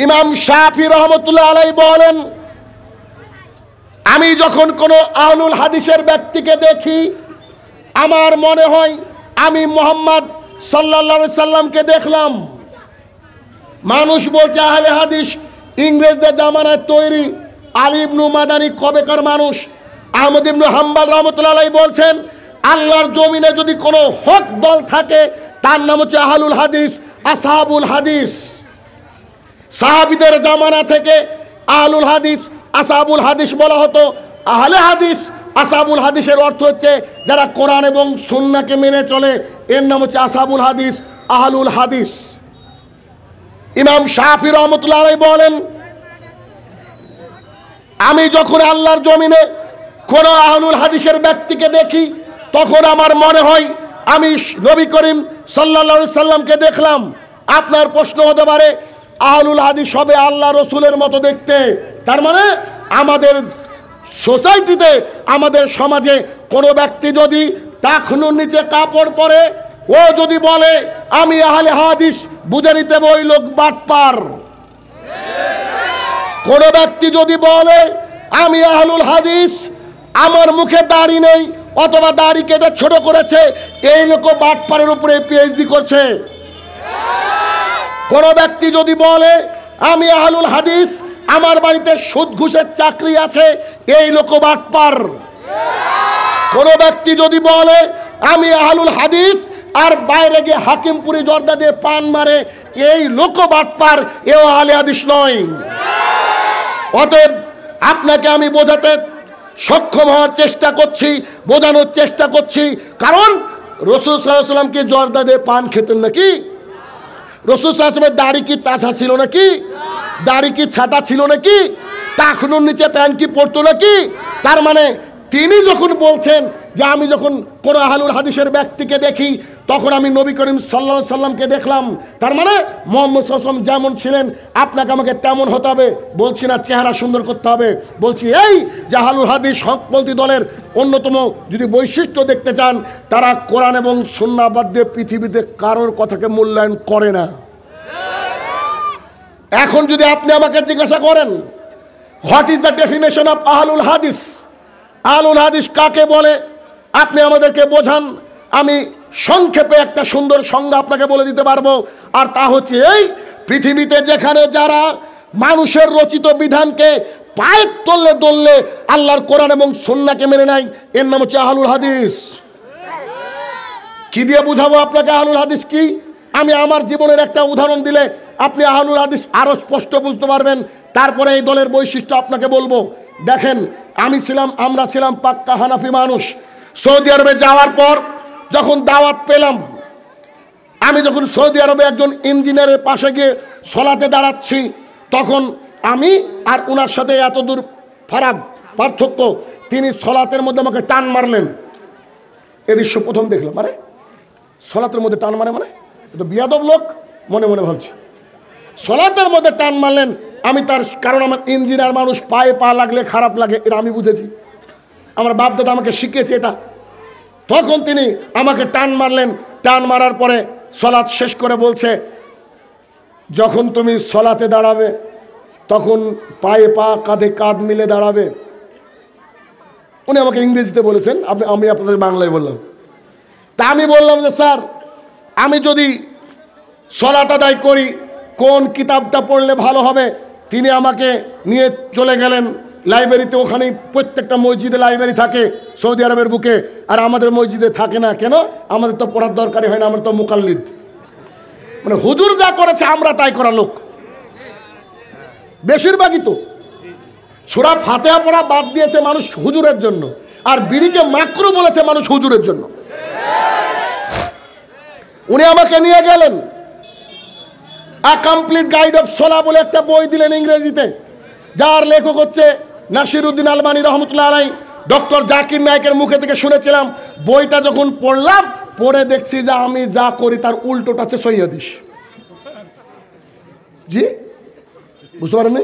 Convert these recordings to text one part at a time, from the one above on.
ইমাম শাফি রহমতুল্লাহ আলাইহি বলেন, আমি যখন কোনো আহলুল হাদিসের ব্যক্তিকে দেখি আমার মনে হয় আমি মুহাম্মদ সাল্লাল্লাহু আলাইহি সাল্লামকে দেখলাম। মানুষ বলছে আহলে হাদিস ইংরেজদের জামানায় তৈরি। আলী ইবনু মাদানী কবেকার মানুষ? আহমদ ইবনু হাম্বল রহমতুল্লাহ আলাইহি বলছেন, আল্লাহর জমিনে যদি কোনো হক দল থাকে তার নাম হচ্ছে আহলুল হাদিস, আসহাবুল হাদিস। সাহাবীদের জামানা থেকে আহলুল হাদিস, আসহাবুল হাদিস বলা হতো। আহলে হাদিস, আসহাবুল হাদিসের অর্থ হচ্ছে যারা কোরআন এবং সুন্নাহকে মেনে চলে, এর নাম হচ্ছে আসহাবুল হাদিস, আহলুল হাদিস। ইমাম শাফি রহমতুল্লাহ আলাইহি বলেন, আমি যখন আল্লাহর জমিনে কোন আহলুল হাদিসের ব্যক্তিকে দেখি তখন আমার মনে হয় আমি নবী করিম সাল্লাল্লাহু আলাইহি সাল্লামকে দেখলাম। আপনার প্রশ্ন হতে পারে আহলুল হাদিস হবে আল্লাহ রসুলের মতো দেখতে, তার মানে আমাদের সোসাইটিতে, আমাদের সমাজে কোনো ব্যক্তি যদি টাকনুর নিচে কাপড় পরে ও যদি বলে আমি আহলে হাদিস, বুঝে নিতে হবে ওই লোক বাটপার। কোন ব্যক্তি যদি বলে আমি আহলুল হাদিস, আমার মুখে দাড়ি নেই অথবা দাড়ি কেটে ছোট করেছে, এই লোক বাটপারের উপরে পিএইচডি করছে। কোন ব্যক্তি যদি বলে আমি আহলুল হাদিস, আমার বাড়িতে সুদ ঘুষের চাকরি আছে, এই লোক বাটপার। কোন ব্যক্তি যদি বলে আমি আহলুল হাদিস আর বাইরে গিয়ে হাকিমপুরি জর্দা দিয়ে পান মারে, এই লোক বাটপার, এও আহলে হাদিস নয়। অতএব আপনাকে আমি বোঝাতে সক্ষম হওয়ার চেষ্টা করছি, বোঝানোর চেষ্টা করছি, কারণ রাসূল সাল্লাল্লাহু আলাইহি ওয়াসাল্লাম কি জর্দা দিয়ে পান খেতেন নাকি? রাসূল সাল্লাল্লাহু আলাইহি ওয়াসাল্লামের দাড়ি কি চাঁচা ছিল নাকি? দাড়ি কি ছাটা ছিল নাকি? টাকনুর নিচে প্যান্ট কি পরতো নাকি? তার মানে তিনি যখন বলছেন যে আমি যখন কোন আহলুল হাদিসের ব্যক্তিকে দেখি তখন আমি নবী করিম সাল্লাল্লাহু আলাইহি সাল্লামকে দেখলাম, তার মানে মুহাম্মদ সাল্লাল্লাহু আলাইহি ওয়াসাল্লাম যেমন ছিলেন আপনাকে আমাকে তেমন হতে হবে। বলছি না চেহারা সুন্দর করতে হবে, বলছি এই যে আহলুল হাদিস হকপন্থী দলের অন্যতম যদি বৈশিষ্ট্য দেখতে চান, তারা কোরআন এবং সুন্নাহ বাদ দিয়ে পৃথিবীতে কারোর কথাকে মূল্যায়ন করে না। এখন যদি আপনি আমাকে জিজ্ঞাসা করেন what is the definition of আহলুল হাদিস, আহলুল হাদিস কাকে বলে, আপনি আমাদেরকে বোঝান, আমি সংক্ষেপে একটা সুন্দর সংজ্ঞা আপনাকে বলে দিতে পারবো। আর তা হচ্ছে এই, পৃথিবীতে যেখানে যারা মানুষের রচিত বিধানকে পায়ের তললে দললে আল্লাহর কোরআন এবং সুন্নাহকে মেনে নেয়, এর নাম হচ্ছে আহলুল হাদিস। কি দিয়ে বুঝাবো আপনাকে আহলুল হাদিস কি? আমি আমার জীবনের একটা উদাহরণ দিলে আপনি আহলুল হাদিস আরো স্পষ্ট বুঝতে পারবেন। তারপরে এই দলের বৈশিষ্ট্য আপনাকে বলবো। দেখেন, আমরা ছিলাম পাক্কা হানাফি মানুষ। সৌদি আরবে যাওয়ার পর যখন দাওয়াত পেলাম, আমি যখন সৌদি আরবে একজন ইঞ্জিনিয়ারের পাশে গিয়ে সলাতে দাঁড়াচ্ছি, তখন আমি আর ওনার সাথে এত দূর পার্থক্য, তিনি সলাতের মধ্যে আমাকে টান মারলেন। এ দৃশ্য প্রথম দেখলাম। আরে সলাতের মধ্যে টান মারে মানে তো বিয়াদব লোক মনে মনে ভাবছি। সলাতের মধ্যে টান মারলেন, আমি তার কারণ আমার ইঞ্জিনিয়ার মানুষ, পায়ে পা লাগলে খারাপ লাগে, এটা আমি বুঝেছি, আমার বাপ দাদা আমাকে শিখিয়েছে এটা। তখন তিনি আমাকে টান মারলেন, টান মারার পরে সলাৎ শেষ করে বলছে যখন তুমি সলাতে দাঁড়াবে তখন পায়ে পা কাঁধে কাঁধ মিলে দাঁড়াবে। উনি আমাকে ইংরেজিতে বলেছেন, আমি আপনাদের বাংলায় বললাম। তা আমি বললাম যে স্যার, আমি যদি সলাত আদায় করি কোন কিতাবটা পড়লে ভালো হবে? তিনি আমাকে নিয়ে চলে গেলেন লাইব্রেরিতে। ওখানে প্রত্যেকটা মসজিদে লাইব্রেরি থাকে সৌদি আরবের বুকে, আর আমাদের মসজিদে থাকে না কেন? আমাদের তো পড়ার দরকারই হয় না, আমরা তো মুকাল্লিদ, মানে হুজুর যা করেছে আমরা তাই করা লোক বেশিরভাগই। তো সূরা ফাতিহা পড়া বাদ দিয়েছে মানুষ হুজুরের জন্য, আর বিড়িকে মাকরু বলেছে মানুষ হুজুরের জন্য। উনি আমাকে নিয়ে গেলেন, আ কমপ্লিট গাইড অফ সোলা বলে একটা বই দিলেন ইংরেজিতে, যার লেখক হচ্ছে নাসিরউদ্দিন আলবানী রহমতুল্লাহ আলাইহি। ডক্টর জাকির নায়েকের মুখে থেকে শুনেছিলাম। বইটা যখন পড়লাম, পড়ে দেখছি যে আমি যা করি তার উল্টোটা হচ্ছে সহিহ হাদিস। জি বুঝতে পারেন?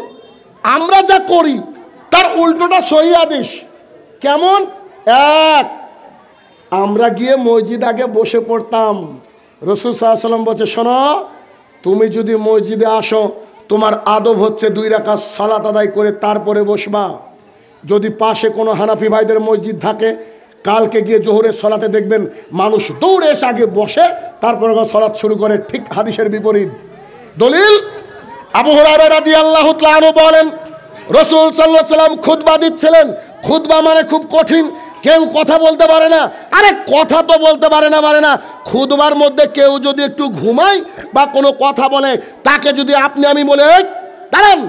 আমরা যা করি তার উল্টোটা সহিহ হাদিস। কেমন? এক, আমরা গিয়ে মসজিদ আগে বসে পড়তাম, রাসূল সাল্লাল্লাহু আলাইহি ওয়াসাল্লাম বলছে শোনো, তুমি যদি মসজিদে আসো তোমার আদব হচ্ছে 2 রাকাত সালাত আদায় করে তারপরে বসবা। যদি পাশে কোনো হানাফি ভাইদের মসজিদ থাকে, কালকে গিয়ে জোহরের সলাতে দেখবেন মানুষ দৌড়ে এসে আগে বসে তারপরে সলাত শুরু করে, ঠিক হাদিসের বিপরীত। দলিল আবু হুরায়রা রাদিয়াল্লাহু তাআলা আনহু বলেন, রাসূল সাল্লাল্লাহু আলাইহি ওয়াসাল্লাম খুতবা দিচ্ছিলেন। খুতবা মানে খুব কঠিন, কেউ কথা বলতে পারে না। আরে কথা তো বলতে পারে না, খুতবার মধ্যে কেউ যদি একটু ঘুমায় বা কোনো কথা বলে, তাকে যদি আপনি আমি বলে দাঁড়ান,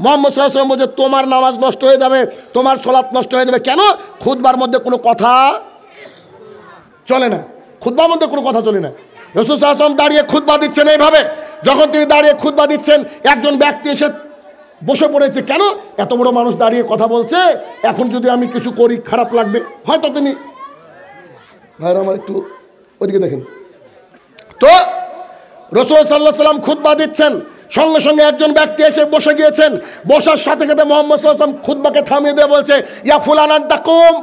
মুহাম্মদ সাল্লাল্লাহু আলাইহি ওয়াসাল্লাম বলছে তোমার নামাজ নষ্ট হয়ে যাবে, তোমার সালাত নষ্ট হয়ে যাবে। কেন? খুতবার মধ্যে কোনো কথা চলে না, খুতবার মধ্যে কোনো কথা চলে না। রাসূল সাল্লাল্লাহু আলাইহি ওয়াসাল্লাম দাঁড়িয়ে খুতবা দিচ্ছেন এইভাবে। যখন তিনি দাঁড়িয়ে খুতবা দিচ্ছেন, একজন ব্যক্তি এসে বসে পড়েছে। কেন? এত বড় মানুষ দাঁড়িয়ে কথা বলছে, এখন যদি আমি কিছু করি খারাপ লাগবে। হয়তো তিনি ভাইরা আমার একটু ওইদিকে দেখেন তো, রাসূল সাল্লাল্লাহু আলাইহি ওয়াসাল্লাম খুতবা দিচ্ছেন, সঙ্গে সঙ্গে একজন ব্যক্তি এসে বসে গিয়েছেন। বসার সাথে সাথে মুহাম্মদ সাল্লাল্লাহু আলাইহি ওয়াসাল্লাম খুতবাকে থামিয়ে দিয়ে বলছে, ইয়া ফুলান আনতা কুম,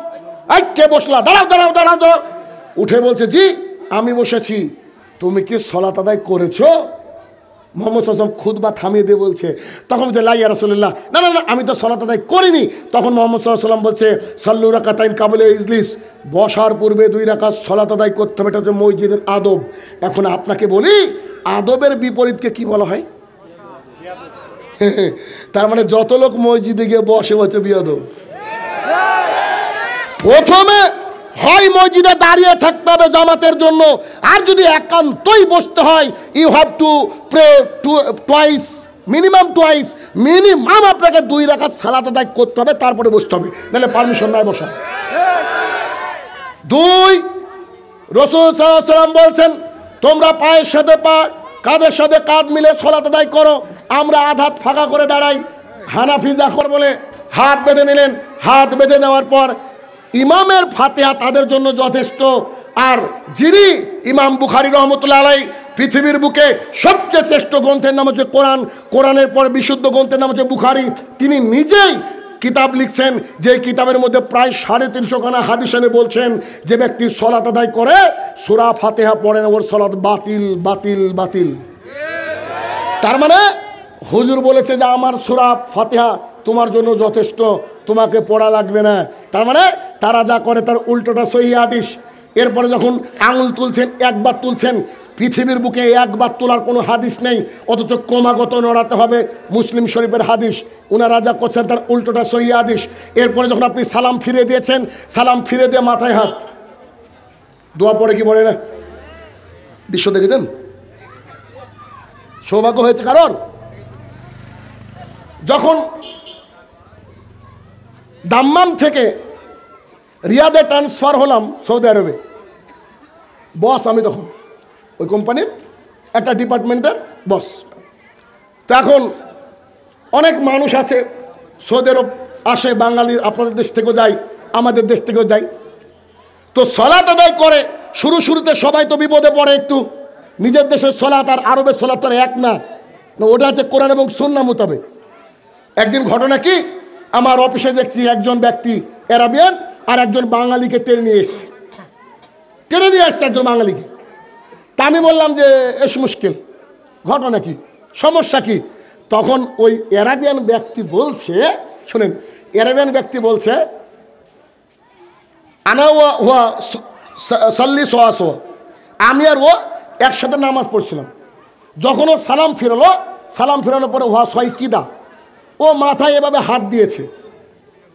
এই কে বসলা, দাঁড়াও দাঁড়াও দাঁড়াও দাঁড়াও। উঠে বলছে, জি আমি বসেছি। তুমি কি সালাত আদায় করেছো? মুহাম্মদ সাল্লাল্লাহু আলাইহি ওয়াসাল্লাম খুতবা থামিয়ে দিয়ে বলছে, তখন বলছে লা ইয়া রাসূলুল্লাহ, না না না আমি তো সালাত আদায় করিনি। তখন মুহাম্মদ সাল্লাল্লাহু আলাইহি ওয়াসাল্লাম বলছে, সাল্লু রাকাতাইন কাবলা ইজলিস, বসার পূর্বে 2 রাকাত সালাত আদায় করতে হবে, এটা হচ্ছে মসজিদের আদব। এখন আপনাকে বলি, আদবের বিপরীতকে কি বলা হয়? তার মানে যত লোক মসজিদে গিয়ে বসে বসে বিয়াদব। প্রথমে হয় মসজিদে দাঁড়িয়ে থাকতে হবে জামাতের জন্য, আর যদি একান্তই বসতে হয়, you have to pray twice, minimum twice, minimum আপনাকে 2 রাকাত সালাত আদায় করতে হবে, তারপরে বসতে হবে, নাহলে পারমিশন নাই বসা। 2, রাসূল সাল্লাল্লাহু আলাইহি ওয়াসাল্লাম বলছেন, তোমরা পায়ের সাথে পা, কাঁধের সাথে কাঁধ মিলে সালাত আদায় করো। আমরা আধাত ফাঁকা করে দাঁড়াই। হানাফি জাফর বলে হাত বেঁধে নিলেন। হাত বেঁধে নেওয়ার পর ইমামের ফাতিহা তাদের জন্য যথেষ্ট। আর যিনি ইমাম বুখারী রহমতুল্লাহ আলাইহি, পৃথিবীর বুকে সবচেয়ে শ্রেষ্ঠ গ্রন্থের নাম হচ্ছে কোরআন, কোরআনের পর বিশুদ্ধ গ্রন্থের নাম হচ্ছে বুখারী, তিনি নিজেই কিতাব লিখছেন, যে কিতাবের মধ্যে প্রায় 350 খানা হাদিস এনে বলছেন, যে ব্যক্তি সালাত আদায় করে সূরা ফাতিহা পড়ে না, ওর সালাত বাতিল বাতিল বাতিল। তার মানে হুজুর বলেছে যে আমার সূরা ফাতিহা তোমার জন্য যথেষ্ট, তোমাকে পড়া লাগবে না। তার মানে তারা যা করে তার উল্টোটা সহিহ হাদিস। এরপরে যখন আঙুল তুলছেন, একবার তুলছেন, পৃথিবীর বুকে একবার তোলার কোনো হাদিস নেই, অথচ ক্রমাগত নড়াতে হবে, মুসলিম শরীফের হাদিস। ওনারা যা করছেন তার উল্টোটা সহিহ হাদিস। এরপরে যখন আপনি সালাম ফিরে দিয়েছেন, সালাম ফিরে দিয়ে মাথায় হাত, দোয়া পড়ে কি বলে না? দৃশ্য দেখেছেন? সৌভাগ্য হয়েছে কারণ যখন দাম্মাম থেকে রিয়াদে ট্রান্সফার হলাম সৌদি আরবে, বস আমি তখন ওই কোম্পানির একটা ডিপার্টমেন্টের বস। তো এখন অনেক মানুষ আছে সৌদি আরব আসে, বাঙালির, আপনাদের দেশ থেকেও যায়, আমাদের দেশ থেকেও যায়। তো সালাত আদায় করে শুরুতে সবাই তো বিপদে পড়ে একটু, নিজের দেশের সালাত আর আরবের সালাত তো এক না, ওটা হচ্ছে কোরআন এবং সুন্নাহ মোতাবেক। একদিন ঘটনা কি, আমার অফিসে দেখছি একজন ব্যক্তি আরাবিয়ান আর একজন বাঙালিকে টেনে নিয়ে আসছে একজন বাঙালিকে। তা আমি বললাম যে এস মুশকিল, ঘটনা কি, সমস্যা কি? তখন ওই আরাবিয়ান ব্যক্তি বলছে, শুনেন, আরাবিয়ান ব্যক্তি বলছে, আনা হুয়া সাল্লি সোয়া সোয়া, আমি আর ও একসাথে নামাজ পড়ছিলাম। যখন ও সালাম ফিরলো, সালাম ফিরানোর পরে ওয়া সয় কিদা, ও মাথায় এভাবে হাত দিয়েছে,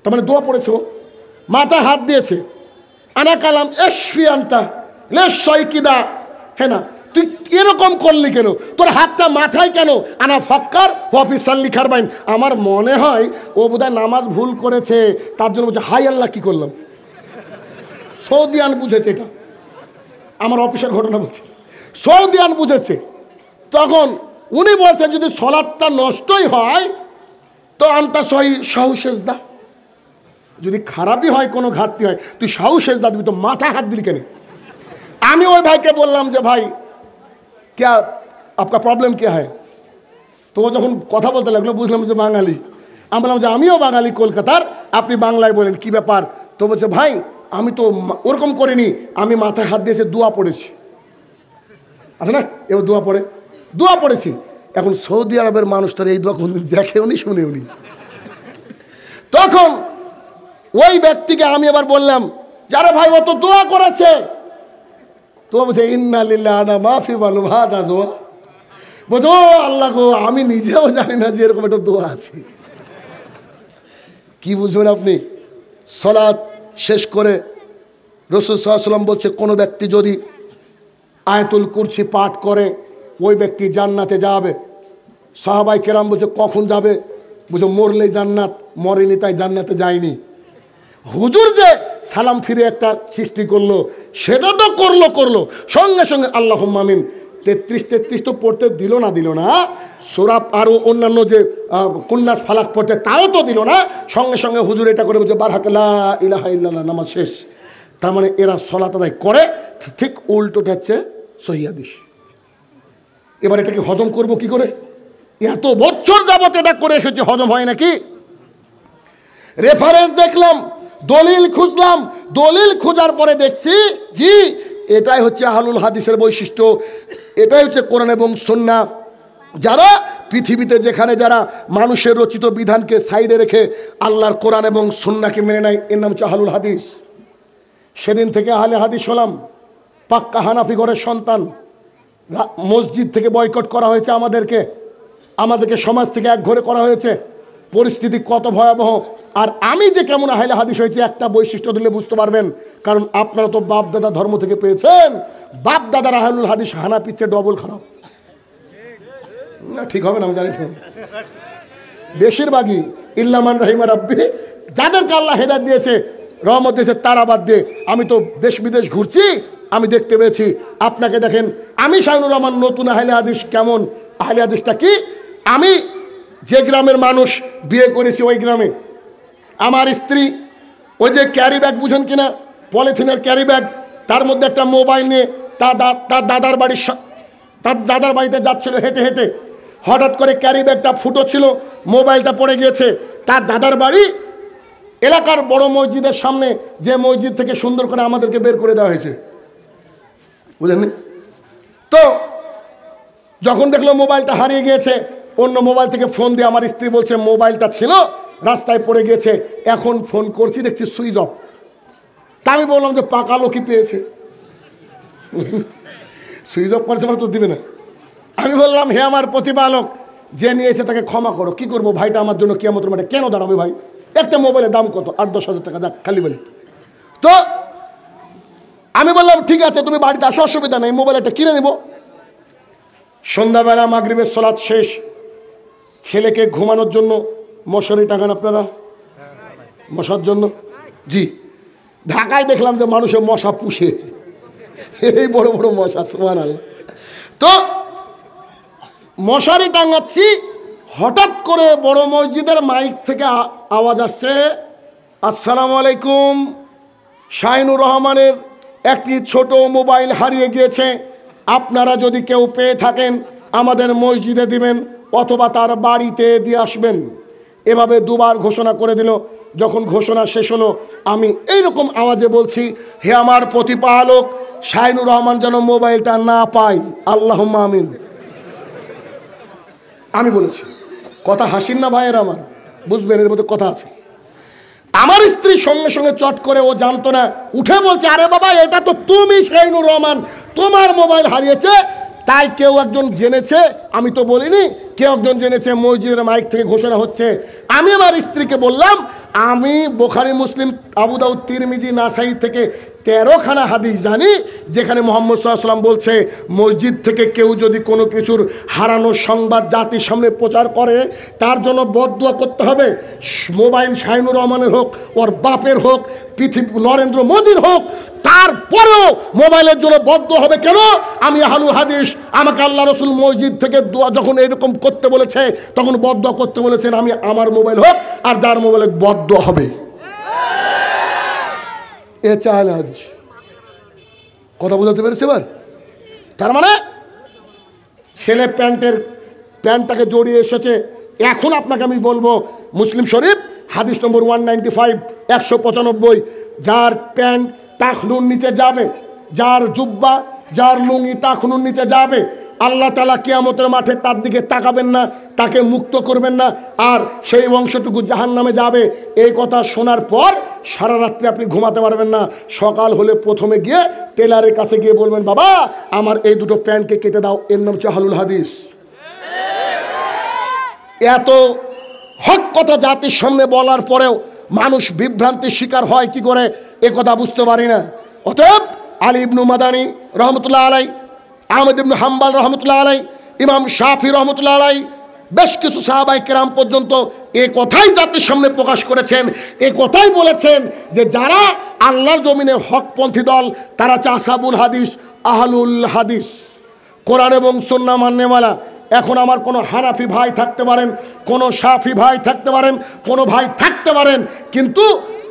তার মানে দোয়া পড়েছে, ও মাথায় হাত দিয়েছে। আনা কালাম এসফি আনতা লেশ সয় কিদা, হ্যাঁ না, তুই এরকম করলি কেন, তোর হাতটা মাথায় কেন? আনা ফাক্কার হফিস সাল্লি খারবাইন, আমার মনে হয় ও বোধহয় নামাজ ভুল করেছে, তার জন্য বলছে হাই আল্লাহ কি করলাম। সৌদিয়ান বুঝেছে, এটা আমার অফিসের ঘটনা বলছে, সৌদিয়ান বুঝেছে। তখন উনি বলছেন যদি সলাৎটা নষ্টই হয় তো আনতা সহি সাহু সেজদা, যদি খারাপই হয়, কোনো ঘাটতি হয়, তুই সাহু সেজদা দিবি, তো মাথায় হাত দিলি কেন? আমি ওই ভাইকে বললাম যে ভাই क्या आपका प्रॉब्लम क्या है? तो वो যখন কথা বলতে লাগলো বুঝলাম যে বাঙালি। আমি বললাম যে আমিও বাঙালি কলকাতার, আপনি বাংলায় বলেন কি ব্যাপার? তো বলছে ভাই আমি তো ওরকম করিনি, আমি মাথায় হাত দিয়েছে দোয়া পড়েছি। আচ্ছা না, এবার দোয়া পড়েছি। এখন সৌদি আরবের মানুষটার এই দোয়া কোনদিন দেখেও নি শুনেও নি। তখন ওই ব্যক্তিকে আমি আবার বললাম, যারা ভাই ও তো দোয়া করেছে, তো বলছে ইন্না লিল্লাহি আনা মাফি মালুম হাদা দোয়া। বলছে ও আল্লাহ গো, আমি নিজেও জানি না যে এরকম একটা দোয়া আছে। কি বুঝবেন আপনি? সালাত শেষ করে রাসূল সাল্লাল্লাহু আলাইহি ওয়াসাল্লাম বলছে, কোনো ব্যক্তি যদি আয়াতুল কুরসি পাঠ করে ওই ব্যক্তি জান্নাতে যাবে। সাহাবাই কেরাম বলছে কখন যাবে? বুঝো মরলেই জান্নাত, মরেনি তাই জান্নাতে যায়নি। হুজুর যে সালাম ফিরে একটা সৃষ্টি করলো, সেটা তো করলো সঙ্গে সঙ্গে আল্লাহুম্মা আমিন 33 তো পড়তে দিল না সূরা আরও অন্যান্য যে কুন্নাস ফালাক পড়তে তাও তো দিল না, সঙ্গে সঙ্গে হুজুর এটা করে বলছে বারহাক লা ইলাহা ইল্লাল্লাহ, নামাজ শেষ। তার মানে এরা সালাত আদায় করে, ঠিক উল্টোটা হচ্ছে সহিহ হাদিস। এবার এটাকে হজম করব কি করে? এত বছর যাবত এটা করে এসেছে, হজম হয় নাকি? রেফারেন্স দেখলাম, দলিল খুঁজলাম, দলিল খোঁজার পরে দেখছি জি এটাই হচ্ছে আহলুল হাদিসের বৈশিষ্ট্য, এটাই হচ্ছে কোরআন এবং সুন্নাহ। যারা পৃথিবীতে যেখানে যারা মানুষের রচিত বিধানকে সাইডে রেখে আল্লাহর কোরআন এবং সুন্নাহকে মেনে নেয়, এর নাম হচ্ছে আহলুল হাদিস। সেদিন থেকে আহলে হাদিস হলাম, পাক্কা হানাফি ঘরের সন্তান। মসজিদ থেকে বয়কট করা হয়েছে আমাদেরকে সমাজ থেকে এক ঘরে করা হয়েছে। পরিস্থিতি কত ভয়াবহ। আর আমি যে কেমন আহলে হাদিস হয়েছে একটা বৈশিষ্ট্য দিলে বুঝতে পারবেন, কারণ আপনারা তো বাপ দাদা ধর্ম থেকে পেয়েছেন। বাপ দাদার আহলুল হাদিস হানাফির চেয়ে ডবল খারাপ। না ঠিক হবে না আমি জানি তো, বেশিরভাগই ইল্লামান রাহিমা রাব্বি, যাদেরকে আল্লাহ হেদায়েত দিয়েছে, রহমত দিয়েছে, তারা বাদ দিয়ে। আমি তো দেশ বিদেশ ঘুরছি, আমি দেখতে পেয়েছি। আপনাকে দেখেন, আমি শাহিনুর রহমান নতুন আহলে হাদিস কেমন, আহলে হাদিসটা কি? আমি যে গ্রামের মানুষ বিয়ে করেছি ওই গ্রামে আমার স্ত্রী ওই যে ক্যারি ব্যাগ বুঝেন কিনা, পলিথিনের ক্যারি ব্যাগ, তার মধ্যে একটা মোবাইল নিয়ে তার দাদার বাড়িতে যাচ্ছিল হেঁটে হেঁটে। হঠাৎ করে ক্যারি ব্যাগটা ফুটো ছিল, মোবাইলটা পড়ে গিয়েছে। তার দাদার বাড়ি এলাকার বড় মসজিদের সামনে, যে মসজিদ থেকে সুন্দর করে আমাদেরকে বের করে দেওয়া হয়েছে, বুঝলেন? তো যখন দেখলো মোবাইলটা হারিয়ে গিয়েছে, অন্য মোবাইল থেকে ফোন দিয়ে আমার স্ত্রী বলছে মোবাইলটা ছিল রাস্তায় পড়ে গিয়েছে, এখন ফোন করছি দেখছি সুইচ অফ। তা আমি বললাম যে পাকা লোকই পেয়েছে, সুইচ অফ করেছে মানে তো দিবে না। আমি বললাম হে আমার প্রতিপালক, যে নিয়েছে তাকে ক্ষমা করো। কি করবো, ভাইটা আমার জন্য কিয়ামতের মাঠে কেন দাঁড়াবে ভাই? একটা মোবাইলের দাম কত? 8-10 হাজার টাকা, যাক খালি বলি। তো আমি বললাম ঠিক আছে তুমি বাড়িতে আসো, অসুবিধা নেই, মোবাইল একটা কিনে নেব। সন্ধ্যাবেলা মাগরিবের সালাত শেষ, ছেলেকে ঘুমানোর জন্য মশারি টাঙান আপনারা, মশার জন্য। জি, ঢাকায় দেখলাম যে মানুষের মশা পুষে, এই বড় বড় মশা, সুবহানাল্লাহ। তো মশারি টাঙাচ্ছি, হঠাৎ করে বড় মসজিদের মাইক থেকে আওয়াজ আসছে, আসসালামু আলাইকুম, শাহিনুর রহমানের একটি ছোট মোবাইল হারিয়ে গিয়েছে, আপনারা যদি কেউ পেয়ে থাকেন আমাদের মসজিদে দিবেন অথবা তার বাড়িতে দিয়ে আসবেন। এভাবে দুবার ঘোষণা করে দিল। যখন ঘোষণা শেষ হলো, আমি এইরকম আওয়াজে বলছি, হে আমার প্রতিপালক, শাহিনুর রহমান যেন মোবাইলটা না পায়, আল্লাহুম্মা আমিন। আমি বলেছি, কথা হাসিন না ভাইয়ের আমার, বুঝবেন এর মধ্যে কথা আছে। আমার স্ত্রী সঙ্গে সঙ্গে চট করে, ও জানতো না, উঠে বলছে আরে বাবা এটা তো তুমি শাহিনুর রহমান, তোমার মোবাইল হারিয়েছে। তাই কেউ একজন জেনেছে, আমি তো বলিনি, কেউ একজন জেনেছে, মসজিদের মাইক থেকে ঘোষণা হচ্ছে। আমি আমার স্ত্রীকে বললাম আমি বুখারী, মুসলিম, আবু দাউদ, তিরমিজি, নাসাই থেকে 13খানা হাদিস জানি, যেখানে মুহাম্মদ সাল্লাল্লাহু আলাইহি ওয়াসাল্লাম বলছে মসজিদ থেকে কেউ যদি কোনো কিছুর হারানোর সংবাদ জাতির সামনে প্রচার করে তার জন্য বদদুয়া করতে হবে। মোবাইল শাহিনুর রহমানের হোক, ওর বাপের হোক, পৃথিবী নরেন্দ্র মোদীর হোক, তারপরেও মোবাইলের জন্য বদদুয়া হবে কেন? আমি আহলুল হাদিস, আমাকে আল্লাহ রসুল মসজিদ থেকে দোয়া যখন এরকম করতে বলেছে তখন বদদুয়া করতে বলেছেন। আমি আমার মোবাইল হোক আর যার মোবাইলে বদদুয়া হবে, এ চাইলে হাদিস। কথা বুঝতে পেরেছি এবার? তার মানে ছেলে প্যান্টটাকে জড়িয়ে এসেছে। এখন আপনাকে আমি বলবো, মুসলিম শরীফ হাদিস নম্বর 195, 195, যার প্যান্ট টাকনুর নিচে যাবে, যার জুব্বা, যার লুঙ্গি টাকনুর নিচে যাবে, আল্লাহ তাআলা কিয়ামতের মাঠে তার দিকে তাকাবেন না, তাকে মুক্ত করবেন না, আর সেই অংশটুকু জাহান্নামে যাবে। এই কথা শোনার পর সারা রাত্রি আপনি ঘুমাতে পারবেন না। সকাল হলে প্রথমে গিয়ে টেলারের কাছে গিয়ে বলবেন, বাবা আমার এই দুটো প্যান্টকে কেটে দাও। এর নাম হচ্ছে আহলুল হাদিস। এত হক কথা জাতির সামনে বলার পরেও মানুষ বিভ্রান্তির শিকার হয় কি করে, এ কথা বুঝতে পারি না। অতএব আলী ইবনু মাদানী রহমতুল্লাহ আলাই, আহমদ ইবনু হাম্বাল রহমতুল্লাহ আলাই, ইমাম শাফি রহমতুল্লাহ আলাই, বেশ কিছু সাহাবায়ে কেরাম পর্যন্ত এ কথাই জাতির সামনে প্রকাশ করেছেন, এ কথাই বলেছেন যে যারা আল্লাহর জমিনে হকপন্থী দল তারা হচ্ছে আসহাবুল হাদিস, আহলুল হাদিস, কোরআন এবং সুন্নাহ মাননেওয়ালা। এখন আমার কোনো হানাফি ভাই থাকতে পারেন, কোনো শাফি ভাই থাকতে পারেন, কোনো ভাই থাকতে পারেন, কিন্তু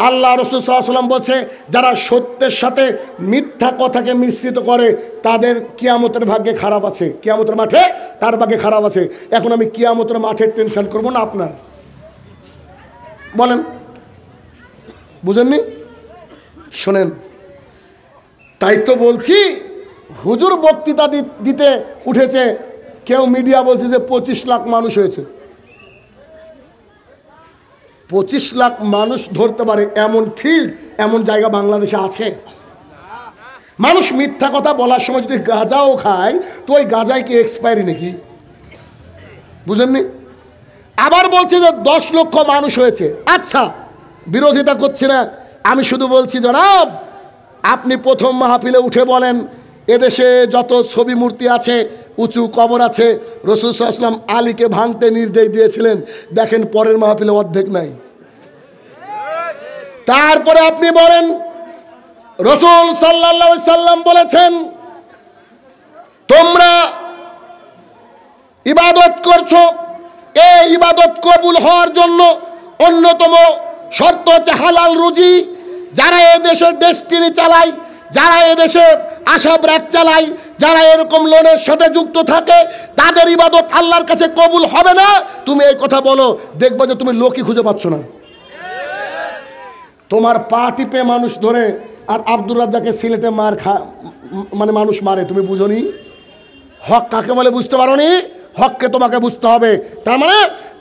আল্লাহ রাসূল সাল্লাল্লাহু আলাইহি ওয়াসাল্লাম বলছে যারা সত্যের সাথে মিথ্যা কথাকে মিশ্রিত করে তাদের কিয়ামতের ভাগ্যে খারাপ আছে, কিয়ামতের মাঠে তার ভাগ্যে খারাপ আছে। এখন আমি কিয়ামতের মাঠের টেনশন করব না আপনার, বলেন বুঝেননি? শোনেন, তাই তো বলছি হুজুর বক্তৃতা দিতে উঠেছে, কেউ মিডিয়া বলছে যে 25 লাখ মানুষ হয়েছে। 25 লাখ মানুষ ধরতে পারে এমন ফিল্ড, এমন জায়গা বাংলাদেশে আছে? মানুষ মিথ্যা কথা বলার সময় যদি গাঁজাও খায় তো ওই গাঁজায় কি এক্সপায়ারি নাকি? বুঝেননি? আবার বলছে যে 10 লক্ষ মানুষ হয়েছে। আচ্ছা, বিরোধিতা করছি না, আমি শুধু বলছি জনাব আপনি প্রথম মাহফিলে উঠে বলেন এদেশে যত ছবি মূর্তি আছে, উঁচু কবর আছে, রাসূল সাল্লাল্লাহু আলাইহি ওয়াসাল্লাম আলীকে ভাঙতে নির্দেশ দিয়েছিলেন, দেখেন পরের মাহফিলে অর্ধেক নাই। তারপরে আপনি বলেন রাসূল সাল্লাল্লাহু আলাইহি ওয়াসাল্লাম বলেছেন তোমরা ইবাদত করছো, এই ইবাদত কবুল হওয়ার জন্য অন্যতম শর্ত হচ্ছে হালাল রুজি। যারা এদেশের ডেস্টিনি চালায়, যারা এদেশে আশা ব্র্যাক চালায়, যারা এরকম লোনের সাথে যুক্ত থাকে, তাদের ইবাদত আল্লাহর কাছে কবুল হবে না। তুমি এই কথা বলো, দেখবা যে তুমি লোকই খুঁজে পাচ্ছ না। তোমার পা টিপে মানুষ ধরে আর আব্দুর রাজ্জাককে সিলেটে মানে মানুষ মারে, তুমি বুঝোনি? হক কাকে বলে বুঝতে পারো নি? হককে তোমাকে বুঝতে হবে। তার মানে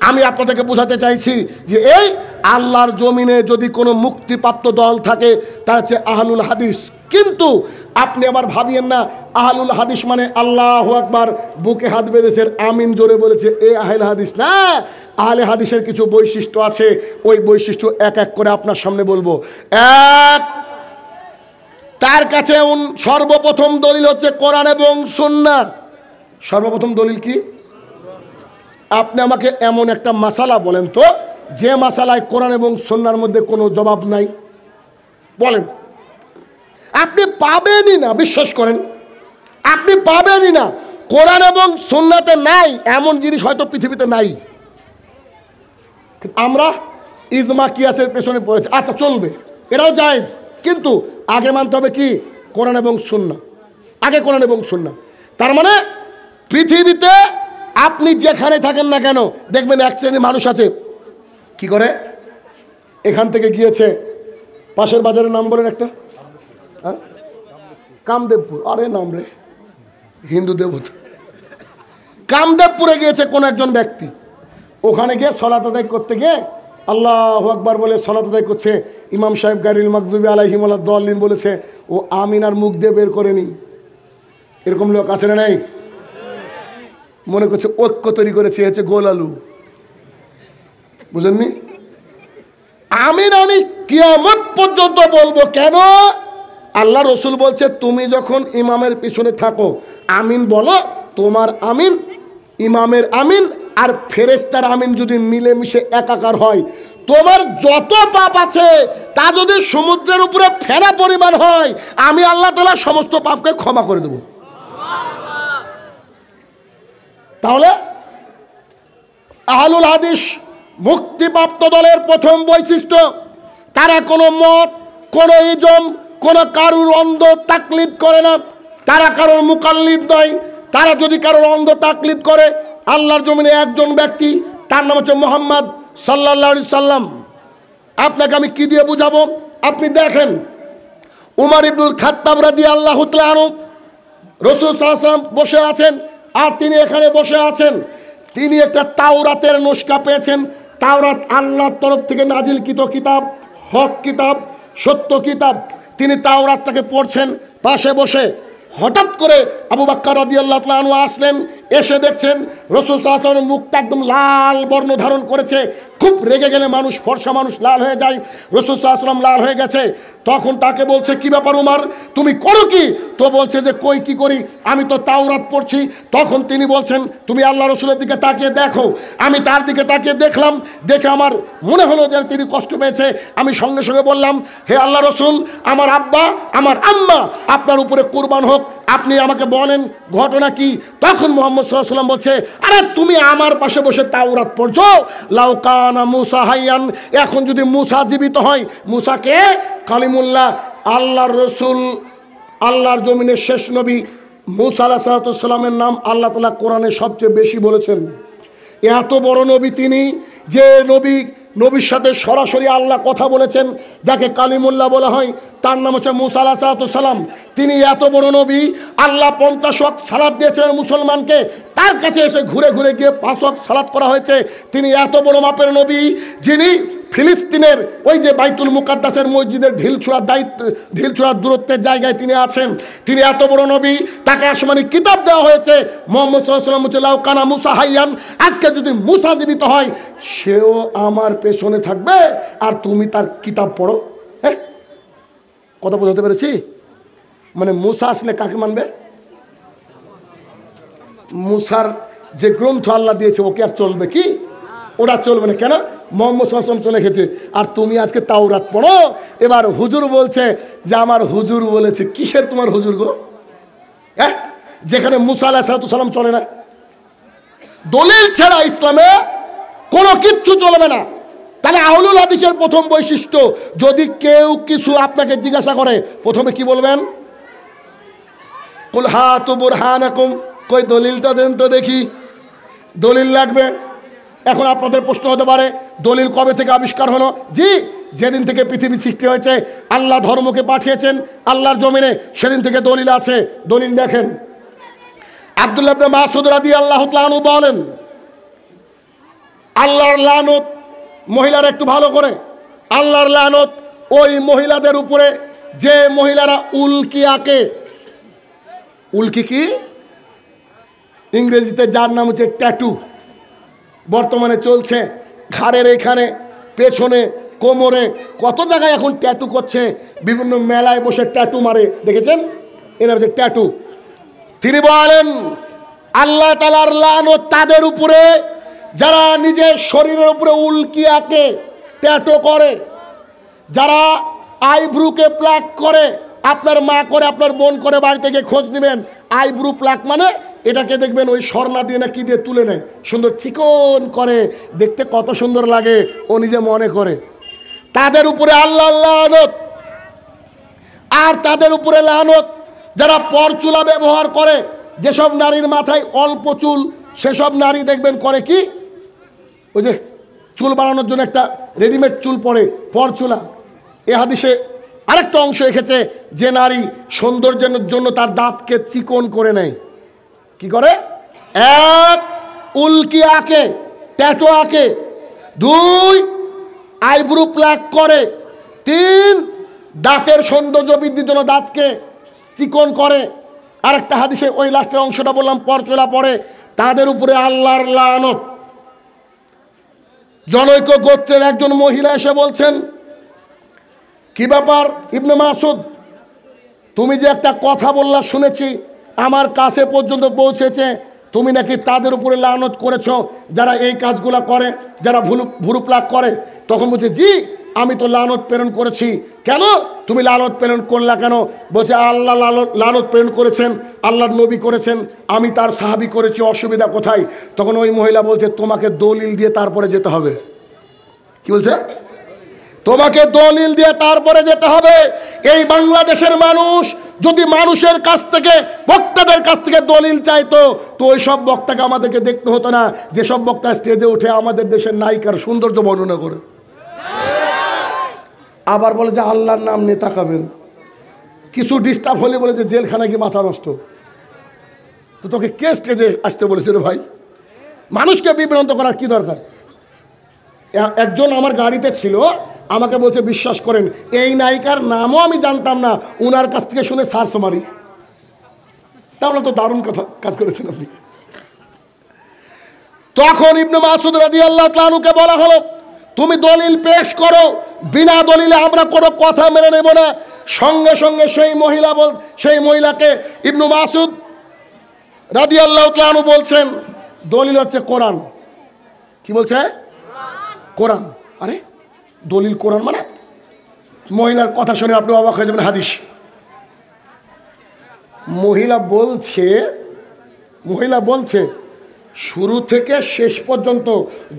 আমি আপনাদেরকে বোঝাতে চাইছি যে এই আল্লাহর জমিনে যদি কোনো মুক্তিপ্রাপ্ত দল থাকে তা হচ্ছে আহলুল হাদিস। কিন্তু আপনি আবার ভাবিয়েন না আহলুল হাদিস মানে আল্লাহু আকবার বুকে হাত বেঁধেছে আমিন জোরে বলেছে এ আহলে হাদিস না। আহলে হাদিসের কিছু বৈশিষ্ট্য আছে, ওই বৈশিষ্ট্য এক এক করে আপনার সামনে বলবো। এক, তার কাছে সর্বপ্রথম দলিল হচ্ছে কোরআন এবং সুন্নাহ। সর্বপ্রথম দলিল কি? আপনি আমাকে এমন একটা মাসালা বলেন তো যে মাসালায় কোরআন এবং সুন্নাহর মধ্যে কোনো জবাব নাই, বলেন। আপনি পাবেনই না, বিশ্বাস করেন আপনি পাবেনই না। কোরআন এবং সুন্নাহতে নাই এমন জিনিস হয়তো পৃথিবীতে নাই। আমরা ইজমা কিয়াসের পেছনে পড়েছি, আচ্ছা চলবে, এটাও জায়েজ, কিন্তু আগে মানতে হবে কি? কোরআন এবং সুন্নাহ। আগে কোরআন এবং সুন্নাহ। তার মানে পৃথিবীতে আপনি যেখানে থাকেন না কেন দেখবেন এক শ্রেণীর মানুষ আছে কি করে, এখান থেকে গিয়েছে পাশের বাজারের নাম বলেন একটা, কামদেবপুর, আরে নাম রে হিন্দু দেবতা, কামদেবপুরে গিয়েছে কোন একজন ব্যক্তি। ওখানে গিয়ে সালাত আদায় করতে গিয়ে আল্লাহু আকবার বলে সালাত আদায় করছে, ইমাম সাহেব গায়রিল মাগদুবি আলাইহিম ওয়ালাদ-দাল্লিন বলেছে, ও আমিন আর মুখ দিয়ে বের করেনি। এরকম লোক আছে না নাই? মনে করছে ঐক্য তৈরি করেছে, হচ্ছে গোল আলু, বুঝেননি? আমিন আমি কিয়ামত পর্যন্ত বলবো। কেন? আল্লাহ রসুল বলছে তুমি যখন ইমামের পিছনে থাকো আমিন বলো, তোমার আমিন, ইমামের আমিন আর ফেরেশতার আমিন যদি মিলেমিশে একাকার হয়, তোমার যত পাপ আছে তা যদি সমুদ্রের উপরে ফেরা পরিমাণ হয়, আমি আল্লাহ তাআলা সমস্ত পাপকে ক্ষমা করে দেব। তাহলে আহলুল হাদিস মুক্তিপ্রাপ্ত দলের প্রথম বৈশিষ্ট্য, তারা কোনো মত, কোনো ইজম, কোনো কারুর অন্ধ তাকলিদ করে না, তারা কারোর মুকাল্লিদ নয়। তারা যদি কারোর অন্ধ তাকলিদ করে, আল্লাহর জমিনে একজন ব্যক্তি, তার নাম হচ্ছে মুহাম্মদ সাল্লাল্লাহু আলাইহি সাল্লাম। আপনাকে আমি কি দিয়ে বুঝাবো? আপনি দেখেন উমর ইবনুল খাত্তাব রাদিয়াল্লাহু তাআলা আনহু, রাসূল সাল্লাল্লাহু আলাইহি ওয়াসাল্লাম বসে আছেন, আর তিনি এখানে বসে আছেন, তিনি একটা তাওরাতের নুসখা পেয়েছেন। তাওরাত আল্লাহর তরফ থেকে নাজিলকৃত কিতাব, হক কিতাব, সত্য কিতাব। তিনি তাওরাতটাকে পড়ছেন পাশে বসে। হঠাৎ করে আবু বকর রাদিয়াল্লাহু তাআলা আনহু আসলেন, এসে দেখছেন রাসূল সাল্লাল্লাহু আলাইহি ওয়াসাল্লামের মুখটা একদম লাল বর্ণ ধারণ করেছে। খুব রেগে গেলে মানুষ, ফর্সা মানুষ লাল হয়ে যায়, রাসূল সাল্লাল্লাহু আলাইহি ওয়াসাল্লাম লাল হয়ে গেছে। তখন তাকে বলছে, কি ব্যাপার উমর, তুমি করো কি? তো বলছে যে কই কি করি, আমি তো তাওরাত পড়ছি। তখন তিনি বলছেন, তুমি আল্লাহ রসুলের দিকে তাকিয়ে দেখো। আমি তার দিকে তাকিয়ে দেখলাম, দেখে আমার মনে হলো যে তিনি কষ্ট পেয়েছে। আমি সঙ্গে সঙ্গে বললাম, হে আল্লাহ রসুল, আমার আব্বা আমার আম্মা আপনার উপরে কুরবান হোক, আপনি আমাকে বলেন ঘটনা কি। তখন মুহাম্মদ সাল্লাল্লাহু আলাইহি ওয়াসাল্লাম বলছে, আরে তুমি আমার পাশে বসে তাওরাত পড়ছো, লাউ কানা মুসা হাইয়ান, এখন যদি মুসা জীবিত হয়। মুসাকে কালিমুল্লাহ, আল্লাহর রসুল, আল্লাহর জমিনের শেষ নবী মুসা আলাইহিস সালামের নাম আল্লাহ তাআলা কোরআনে সবচেয়ে বেশি বলেছেন। এত বড় নবী তিনি, যে নবীর সাথে সরাসরি আল্লাহ কথা বলেছেন, যাকে কালিমুল্লাহ বলা হয়, তার নাম হচ্ছে মুসা আলাইহিস সালাম। তিনি এত বড় নবী, আল্লাহ 50 ওয়াক্ত সালাত দিয়েছিলেন মুসলমানকে, তার কাছে এসে ঘুরে ঘুরে গিয়ে 5 ওয়াক্ত সালাত করা হয়েছে। তিনি এত বড় মাপের নবী, যিনি ফিলিস্তিনের ওই যে বাইতুল মুকাদ্দাসের মসজিদের ঢিলছোড়ার দূরত্বের জায়গায় তিনি আছেন। তিনি এত বড় নবী, তাকে আসমানি কিতাব দেওয়া হয়েছে। মুহাম্মদ সাল্লাল্লাহু আলাইহি ওয়াসাল্লাম লাউ কানা মুসা হাইয়ান, আজকে যদি মুসা জীবিত হয়, সেও আমার পেছনে থাকবে, আর তুমি তার কিতাব পড়ো। হ্যাঁ, কথা বোঝাতে পেরেছি? মানে মুসা আসলে কাকে মানবে? মুসার যে গ্রন্থ আল্লাহ দিয়েছে ওকে আর চলবে কি? ওরা চলবে না। কেন? মুহাম্মদ সাল্লাল্লাহু আলাইহি ওয়াসাল্লাম চলে গেছে, আর তুমি আজকে তাওরাত পড়ো। এবার হুজুর বলছে যে আমার হুজুর বলেছে। কিসের তোমার হুজুর গো? হ্যাঁ, যেখানে মুসা আলাইহিস সালাম চলে না। দলিল ছাড়া ইসলামে কোনো কিচ্ছু চলবে না। তাহলে আহলুল হাদিসের প্রথম বৈশিষ্ট্য, যদি কেউ কিছু আপনাকে জিজ্ঞাসা করে, প্রথমে কি বলবেন? কুল হাতু বুরহানাকুম, কই দলিলটা দেন তো দেখি। দলিল লাগবে। এখন আপনাদের প্রশ্ন হতে পারে, দলিল কবে থেকে আবিষ্কার হলো? জি, যেদিন থেকে পৃথিবী সৃষ্টি হয়েছে, আল্লাহ ধর্মকে পাঠিয়েছেন আল্লাহর জমিনে, সেদিন থেকে দলিল আছে। দলিল দেখেন, আব্দুল্লাহ ইবনে মাসউদ রাদিয়াল্লাহু তাআলা আনহু বলেন, আল্লাহর লানত, মহিলারা একটু ভালো করে, আল্লাহর লানত ওই মহিলাদের উপরে যে মহিলারা উল্কি আঁকে। উল্কি কি? ইংরেজিতে যার নাম হচ্ছে ট্যাটু। বর্তমানে চলছে ঘাড়ের এখানে, পেছনে, কোমরে, কত জায়গায় এখন ট্যাটু করছে। বিভিন্ন মেলায় বসে ট্যাটু মারে, দেখেছেন? এর হচ্ছে ট্যাটু। তিনি বলেন, আল্লাহ তাআলার লানত তাদের উপরে যারা নিজের শরীরের উপরে উল্কি আঁকে, ট্যাটু করে, যারা আইব্রুকে প্লাক করে। আপনার মা করে, আপনার বোন করে, বাড়ি থেকে খোঁজ নেবেন। আইব্রু প্লাক মানে এটাকে দেখবেন ওই স্বর্ণা দিয়ে না কি দিয়ে তুলে নেয়, সুন্দর চিকন করে, দেখতে কত সুন্দর লাগে, ও নিজে মনে করে। তাদের উপরে আল্লাহর লানত। আর তাদের উপরে লানত যারা পরচুলা ব্যবহার করে। যেসব নারীর মাথায় অল্প চুল, সেসব নারী দেখবেন করে কি, ওই যে চুল বানানোর জন্য একটা রেডিমেড চুল পরে, পরচুলা। এ হাদিসে আরেকটা অংশ এসেছে, যে নারী সৌন্দর্যের জন্য তার দাঁতকে চিকন করে নেয়। কি করে? 1, উল্কি আঁকে, ট্যাটু আঁকে। 2, আইব্রু প্লাক করে। 3, দাঁতের সৌন্দর্য বৃদ্ধির জন্য দাঁতকে চিকন করে। আরেকটা হাদিসে ওই লাস্টের অংশটা বললাম, পরচুলা পরে। তাদের উপরে আল্লাহর লানত। জনৈক গোত্রের একজন মহিলা এসে বলছেন, কি ব্যাপার ইবনে মাসউদ, তুমি যে একটা কথা বললা শুনেছি, আমার কাছে পর্যন্ত পৌঁছেছে, তুমি নাকি তাদের উপরে লানত করেছো যারা এই কাজগুলা করে, যারা ভুরু প্লাক করে। তখন বলছে, জি, আমি তো লানত প্রেরণ করেছি। কেন তুমি লানত প্রেরণ করলা কেন? বলছে, আল্লাহ লানত প্রেরণ করেছেন, আল্লাহর নবী করেছেন, আমি তার সাহাবী করেছি, অসুবিধা কোথায়? তখন ওই মহিলা বলছে, তোমাকে দলিল দিয়ে তারপরে যেতে হবে। কি বলছে? তোমাকে দলিল দিয়ে তারপরে যেতে হবে। এই বাংলাদেশের মানুষ যদি মানুষের কাছ থেকে, বক্তাদের কাছ থেকে দলিল চাইতো, তো ওই সব বক্তাকে আমাদেরকে দেখতে হতো না, যেসব বক্তা স্টেজে উঠে আমাদের দেশের নায়িকার সৌন্দর্য বর্ণনা করে, আবার বলে যে আল্লাহর নাম নিয়ে তাকাবেন। কিছু ডিস্টার্ব হলে বলে যে জেলখানা কি মাথা নষ্ট। তো তোকে কে স্টেজে আসতে বলেছে রে ভাই? মানুষকে বিভ্রান্ত করার কি দরকার? একজন আমার গাড়িতে ছিল, আমাকে বলছে বিশ্বাস করেন এই নায়িকার নামও আমি জানতাম না, উনার কাছ থেকে শুনে সার্চ মারি। তাহলে তো দারুণ কথা কাজ করেছেন আপনি। তখন ইবনে মাসউদ রাদিয়াল্লাহু তাআলা আনহুকে বলা হলো তুমি দলিল পেশ করো, বিনা দলিলে আমরা কোনো কথা মেনে নেব না। সঙ্গে সঙ্গে সেই মহিলাকে ইবনে মাসউদ রাদিয়াল্লাহু তাআলা আনহু বলছেন দলিল হচ্ছে কোরআন। কি বলছে? কোরআন। আরে দলিল কোরআন মানে? মহিলার কথা শুনে আপনি অবাক হয়ে যাবেন। হাদিস মহিলা বলছে শুরু থেকে শেষ পর্যন্ত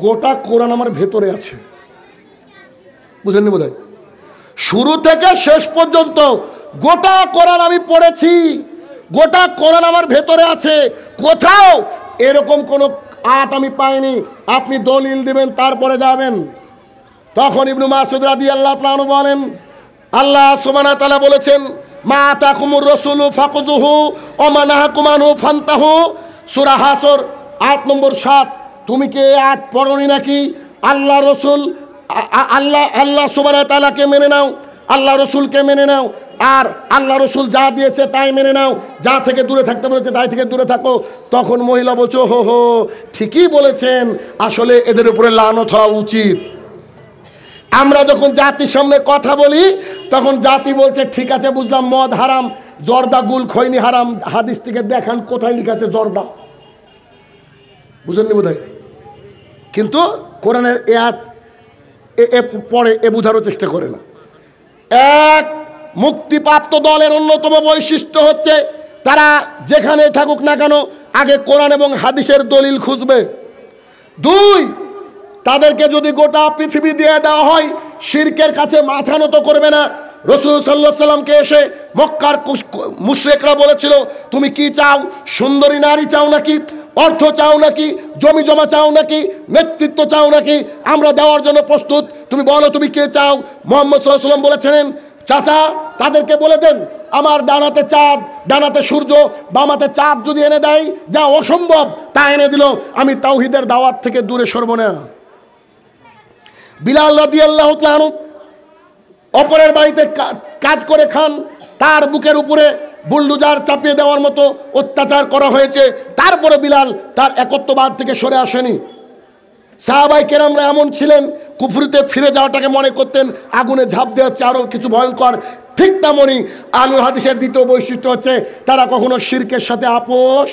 গোটা কোরআন আমার ভেতরে আছে। বুঝেননি বোধহয়? শুরু থেকে শেষ পর্যন্ত গোটা কোরআন আমি পড়েছি, গোটা কোরআন আমার ভেতরে আছে, কোথাও এরকম কোনো আয়াত আমি পাইনি। আপনি দলিল দিবেন তারপরে যাবেন। তখন ইবনে মাসউদ রাদিয়াল্লাহু তাআলা আনহু বলেন আল্লাহ সুবহানাহু ওয়া তাআলা বলেছেন মা আতাকুমুর রাসূলু ফাকুযুহু ওয়া মা নাহাকুম আনহু ফান্তাহু। সূরা হাসর আয়াত নম্বর 7। তুমি কি এই আয়াত পড়নি নাকি? আল্লাহ রসুল আল্লাহ সুবহানাহু ওয়া তাআলাকে মেনে নাও, আল্লাহ রসুলকে মেনে নাও, আর আল্লাহ রসুল যা দিয়েছে তাই মেনে নাও, যা থেকে দূরে থাকতে বলেছে তাই থেকে দূরে থাকো। তখন মহিলা বলছে হো ঠিকই বলেছেন, আসলে এদের উপরে লানত হওয়া উচিত। আমরা যখন জাতির সামনে কথা বলি তখন জাতি বলছে ঠিক আছে বুঝলাম মদ হারাম, জর্দা গুল খৈনি হারাম। হাদিস থেকে দেখান কোথায় লেখা আছে জর্দা? বুঝেননি বোধহয়? কিন্তু কোরআনের আয়াত পড়ে এ বোঝারও চেষ্টা করে না। এক, মুক্তিপ্রাপ্ত দলের অন্যতম বৈশিষ্ট্য হচ্ছে তারা যেখানে থাকুক না কেন আগে কোরআন এবং হাদিসের দলিল খুঁজবে। 2, তাদেরকে যদি গোটা পৃথিবী দিয়ে দেওয়া হয় শিরকের কাছে মাথা নত করবে না। রাসূল সাল্লাল্লাহু আলাইহি সাল্লামকে এসে মক্কার মুশরিকরা বলেছিল তুমি কি চাও? সুন্দরী নারী চাও নাকি? অর্থ চাও নাকি? জমি জমা চাও নাকি? নেতৃত্ব চাও নাকি? আমরা দেওয়ার জন্য প্রস্তুত, তুমি বলো তুমি কে চাও? মুহাম্মদ সাল্লাল্লাহু আলাইহি সাল্লাম বলেছিলেন চাচা তাদেরকে বলে দেন আমার ডানাতে চাঁদ, ডানাতে সূর্য, বামাতে চাঁদ যদি এনে দেয় যা অসম্ভব তা এনে দিল, আমি তাওহীদের দাওয়াত থেকে দূরে সরব না। বিলাল রাদিয়াল্লাহু তাআলা আনহু অপরের বাড়িতে কাজ করে খান, তার বুকের উপরে বুলডোজার চাপিয়ে দেওয়ার মতো অত্যাচার করা হয়েছে, তারপরে বিলাল তার একত্ববাদ থেকে সরে আসেনি। সাহাবায়ে কেরামরা এমন ছিলেন কুফরিতে ফিরে যাওয়াটাকে মনে করতেন আগুনে ঝাঁপ দেওয়া হচ্ছে আরও কিছু ভয়ঙ্কর। ঠিক তেমনই আহলুল হাদিসের দ্বিতীয় বৈশিষ্ট্য হচ্ছে তারা কখনো শিরকের সাথে আপোষ।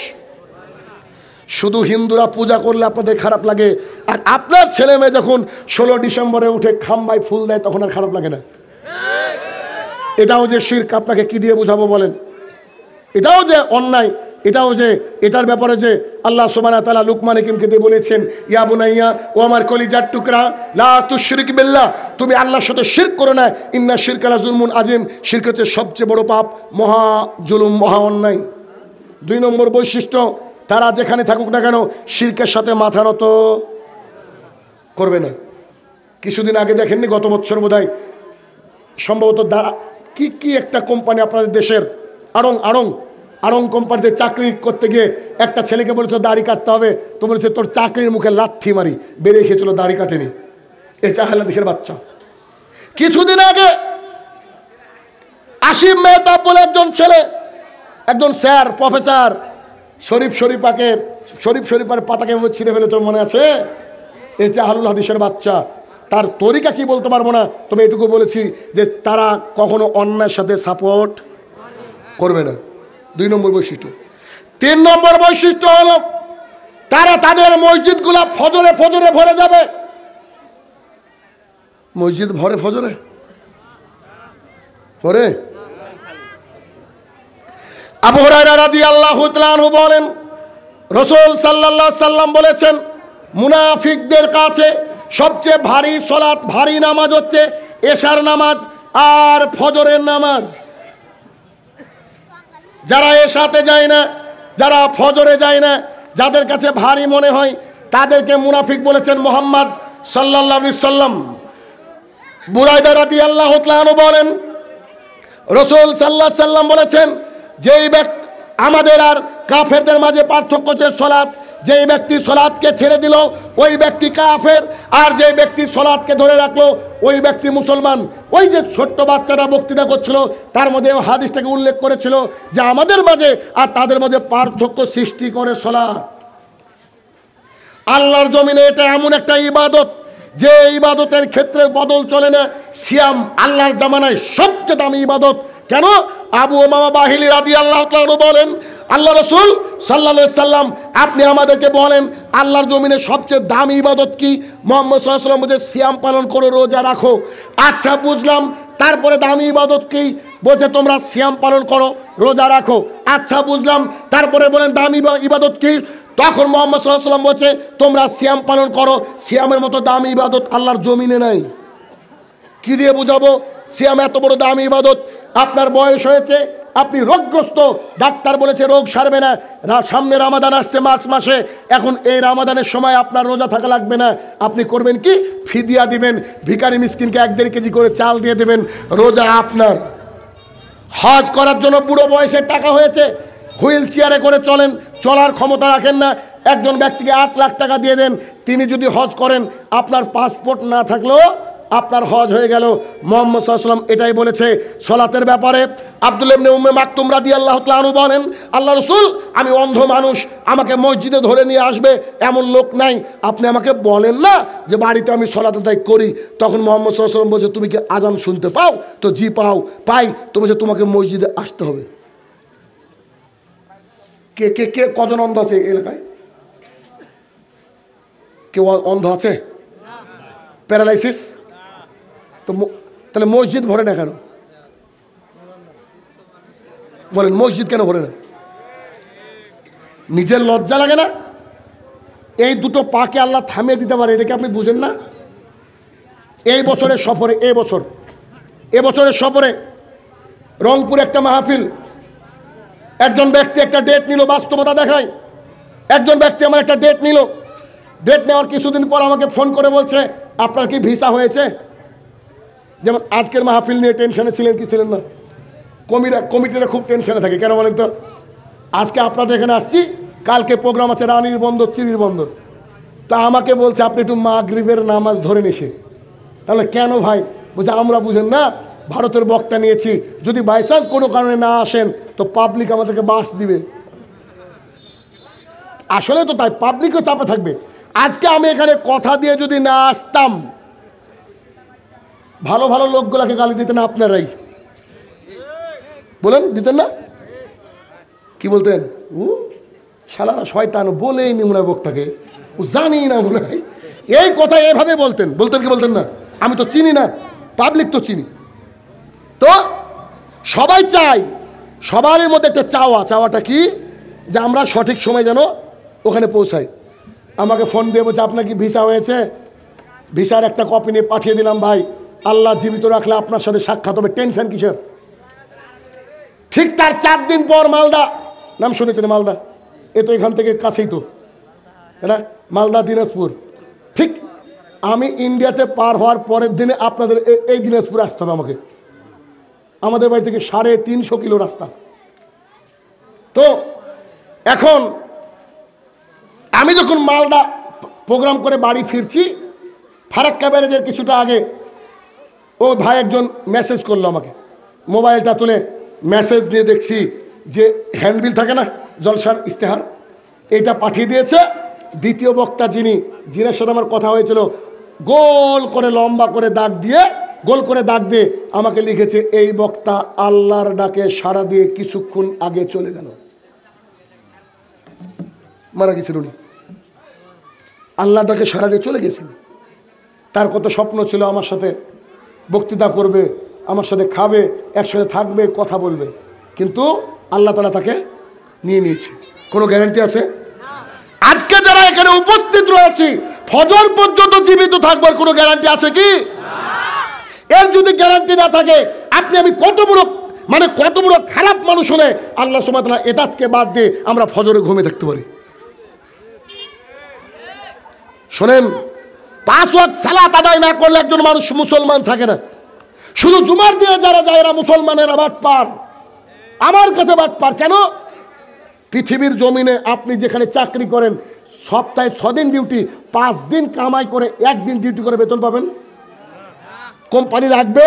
শুধু হিন্দুরা পূজা করলে আপনাদের খারাপ লাগে, আর আপনার ছেলে মেয়ে যখন 16 ডিসেম্বরে উঠে খাম্বায় ফুল দেয় তখন আর খারাপ লাগে না? এটাও যে শিরক, আপনাকে কি দিয়ে বুঝাবো বলেন? এটাও যে অন্যায়, এটাও যে এটার ব্যাপারে যে আল্লাহ সুবহানাহু ওয়া তাআলা লুকমান হাকিমকে দিয়ে বলেছেন ইয়া বুনাইয়া ও আমার কলিজার টুকরা লা তুশরিক বিল্লাহ, তুমি আল্লাহর সাথে শিরক করো না, ইন্না শিরকা লা যুলমুন আযীম, শিরক হচ্ছে সবচেয়ে বড় পাপ, মহা জুলুম, মহা অন্যায়। 2 নম্বর বৈশিষ্ট্য, তারা যেখানে থাকুক না কেন শিরকের সাথে মাথা নত করবে না। কিছুদিন আগে দেখেননি, গত বছর বোধহয় সম্ভবত কি একটা কোম্পানি আপনাদের দেশের আড়ং কোম্পানিতে চাকরি করতে গিয়ে একটা ছেলেকে বলেছিল দাড়ি কাটতে হবে, তো বলেছে তোর চাকরির মুখে লাথি মারি, বেরিয়ে খেয়েছিল দাড়ি কাটেনি। এ চাহালা দিকের বাচ্চা। কিছুদিন আগে আসিম মেহতাব বলে একজন ছেলে, একজন স্যার প্রফেসর শরীফার পাতাকে ছিঁড়ে ফেলে, তোর মনে আছে? এই যে আহলুল হাদিসের বাচ্চা, তার তরিকা কি বলতে পারবো না, তবে এটুকু বলেছি যে তারা কখনো অন্যায়ের সাথে সাপোর্ট করবে না। 2 নম্বর বৈশিষ্ট্য। 3 নম্বর বৈশিষ্ট্য হলো তারা তাদের মসজিদগুলা ফজরে ভরে যাবে। মসজিদ ফজরে আবু হুরায়রা রাদিয়াল্লাহু তাআলা আনহু বলেন রাসূল সাল্লাল্লাহু আলাইহি সাল্লাম বলেছেন মুনাফিকদের কাছে সবচেয়ে ভারী সালাত, ভারী নামাজ হচ্ছে এশার নামাজ আর ফজরের নামাজ। যারা এশাতে যায় না, যারা ফজরে যায় না, যাদের কাছে ভারী মনে হয় তাদেরকে মুনাফিক বলেছেন মুহাম্মদ সাল্লাল্লাহু আলাইহি সাল্লাম। বুরায়দা রাদিয়াল্লাহু তাআলা আনহু বলেন রাসূল সাল্লাল্লাহু আলাইহি সাল্লাম বলেছেন যেই ব্যক্তি আমাদের আর কাফেরদের মাঝে পার্থক্য হচ্ছে সালাত। যেই ব্যক্তি সালাতকে ছেড়ে দিল ওই ব্যক্তি কাফের, আর যে ব্যক্তি সালাতকে ধরে রাখলো ওই ব্যক্তি মুসলমান। ওই যে ছোট্ট বাচ্চাটা বক্তৃতা করছিল তার মধ্যে হাদিসটাকে উল্লেখ করেছিল যে আমাদের মাঝে আর তাদের মাঝে পার্থক্য সৃষ্টি করে সালাত। আল্লাহর জমিনে এটা এমন একটা ইবাদত যে ইবাদতের ক্ষেত্রে বদল চলে না। সিয়াম আল্লাহর জামানায় সবচেয়ে দামি ইবাদত। কেন? আবু উমামা বাহিলি রাদিয়াল্লাহু তাআলা বলেন, আল্লাহ রাসূল সাল্লাল্লাহু আলাইহি সাল্লাম আপনি আমাদেরকে বলেন আল্লাহর জমিনে সবচেয়ে দামি ইবাদত কি? মুহাম্মদ সাল্লাল্লাহু আলাইহি সাল্লাম বলে সিয়াম পালন করো, রোজা রাখো। আচ্ছা বুঝলাম, তারপরে দামি ইবাদত কি? বলছে তোমরা সিয়াম পালন করো, রোজা রাখো। আচ্ছা বুঝলাম, তারপরে বলেন দামি ইবাদত কি? তখন মুহাম্মদ সাল্লাল্লাহু আলাইহি সাল্লাম বলছে তোমরা সিয়াম পালন করো। সিয়ামের মতো দামি ইবাদত আল্লাহর জমিনে নাই। কি দিয়ে বুঝাবো সিয়াম এত বড় দামি ইবাদত? আপনার বয়স হয়েছে, আপনি রোগগ্রস্ত, ডাক্তার বলেছে রোগ সারবে না, সামনে রামাদান আসছে মার্চ মাসে, এখন এই রামাদানের সময় আপনার রোজা থাকা লাগবে না। আপনি করবেন কি? ফিদিয়া দিবেন, ভিখারি মিসকিনকে 1-1.5 কেজি করে চাল দিয়ে দেবেন, রোজা আপনার। হজ করার জন্য বুড়ো বয়সের টাকা হয়েছে, হুইল চেয়ারে করে চলেন, চলার ক্ষমতা রাখেন না, একজন ব্যক্তিকে 8 লাখ টাকা দিয়ে দেন, তিনি যদি হজ করেন আপনার পাসপোর্ট না থাকলেও আপনার হজ হয়ে গেল। মুহাম্মদ সাল্লাল্লাহু আলাইহি ওয়াসাল্লাম এটাই বলেছে সালাতের ব্যাপারে। আব্দুল্লাহ ইবনে উম্মে মাকতুম রাদিয়াল্লাহু তাআলা আনহু বলেন, আল্লাহ রাসূল আমি অন্ধ মানুষ, আমাকে মসজিদে ধরে নিয়ে আসবে এমন লোক নাই, আপনি আমাকে বলেন না যে বাড়িতে আমি সালাত আদায় করি। তখন মুহাম্মদ সাল্লাল্লাহু আলাইহি ওয়াসাল্লাম বলছে তুমি কি আজান শুনতে পাও? তো জি পাই। তো বলছে তোমাকে মসজিদে আসতে হবে। কে কে কে কজন অন্ধ আছে এলাকায়? কেউ অন্ধ আছে? প্যারালাইসিস? তো তাহলে মসজিদ ভরে না কেন? বলেন মসজিদ কেন ভরে না? নিজের লজ্জা লাগে না? এই দুটো পাকে আল্লাহ থামিয়ে দিতে পারে, এটাকে আপনি বুঝেন না? এই বছরের সফরে, এবছরের সফরে রংপুর একটা মাহফিল, একজন ব্যক্তি একটা ডেট নিল, বাস্তবতা দেখায়। একজন ব্যক্তি আমার একটা ডেট নিল, ডেট নেওয়ার কিছুদিন পর আমাকে ফোন করে বলছে আপনার কি ভিসা হয়েছে? যেমন আজকের মাহফিল নিয়ে টেনশনে ছিলেন কি ছিলেন না? কমিটিরা খুব টেনশনে থাকে। কেন বলেন তো? আজকে আপনাদের এখানে আসছি, কালকে প্রোগ্রাম আছে রানীর বন্দর, চিরির বন্দর। তা আমাকে বলছে আপনি একটু মাগরিবের নামাজ ধরে নিছে। তাহলে কেন ভাই? বলছে আমরা বুঝেন না, ভারতের বক্তা নিয়েছি, যদি বাইচান্স কোনো কারণে না আসেন তো পাবলিক আমাদেরকে বাস দিবে। আসলে তো তাই, পাবলিকও চাপে থাকবে। আজকে আমি এখানে কথা দিয়ে যদি না আসতাম, ভালো ভালো লোকগুলাকে গালি দিতেন আপনারাই। বলেন দিতেন না? কি বলতেন? ও শালারা শয়তান, বলেই নি মনে হয় বক্তাকে, ও জানি না মনে হয়, এই কথা এভাবে বলতেন কি বলতেন না? আমি তো চিনি না, পাবলিক তো চিনি। তো সবাই চাই, সবার মধ্যে একটা চাওয়াটা কি? যে আমরা সঠিক সময় যেন ওখানে পৌঁছাই। আমাকে ফোন দিয়ে বলছে আপনার কি ভিসা হয়েছে? ভিসার একটা কপি নিয়ে পাঠিয়ে দিলাম। ভাই আল্লাহ জীবিত রাখলে আপনার সাথে সাক্ষাৎ হবে, টেনশন কিসের? ঠিক তার 4 দিন পর মালদা, নাম শুনেছেন মালদা? এ তো এখান থেকে কাছেই তো, তাই না? মালদা দিনাজপুর। ঠিক আমি ইন্ডিয়াতে পার হওয়ার পরের দিনে আপনাদের এই দিনাজপুর আসতে হবে আমাকে। আমাদের বাড়ি থেকে 350 কিলো রাস্তা। তো এখন আমি যখন মালদা প্রোগ্রাম করে বাড়ি ফিরছি, ফারাক্কা ব্যারেজের কিছুটা আগে ও ভাই একজন মেসেজ করলো আমাকে, মোবাইলটা তুলে মেসেজ দিয়ে দেখছি যে হ্যান্ডবিল থাকে না জলসার ইস্তেহার, এইটা পাঠিয়ে দিয়েছে। দ্বিতীয় বক্তা যিনার সাথে আমার কথা হয়েছিল, গোল করে লম্বা করে দাগ দিয়ে আমাকে লিখেছে এই বক্তা আল্লাহর ডাকে সাড়া দিয়ে কিছুক্ষণ আগে চলে গেল, মারা গেছিল উনি। আল্লাহর ডাকে সাড়া দিয়ে চলে গেছেন। তার কত স্বপ্ন ছিল আমার সাথে বক্তৃতা করবে, আমার সাথে খাবে, একসাথে থাকবে, কথা বলবে, কিন্তু আল্লাহ তাআলা তাকে নিয়ে নিয়েছে। কোনো গ্যারান্টি আছে? আজকে যারা এখানে উপস্থিত রয়েছি ফজর পর্যন্ত জীবিত থাকবার কোনো গ্যারান্টি আছে কি? এর যদি গ্যারান্টি না থাকে, আপনি আমি কত বড় খারাপ মানুষ হলে আল্লাহ সুবহানাহু ওয়া তাআলা এদাতকে বাদ দিয়ে আমরা ফজরে ঘুমিয়ে থাকতে পারি। শোনেন, 5 ওয়াক্ত সালাত আদায় না করলে একজন মানুষ মুসলমান থাকে না। শুধু জুমার দিনে যারা যায় এরা মুসলমানেরা বাটপার, আমার কাছে বাটপার। কেন? পৃথিবীর জমিনে আপনি যেখানে চাকরি করেন সপ্তাহে 6 দিন ডিউটি, 5 দিন কামাই করে 1 দিন ডিউটি করে বেতন পাবেন? কোম্পানি রাখবে?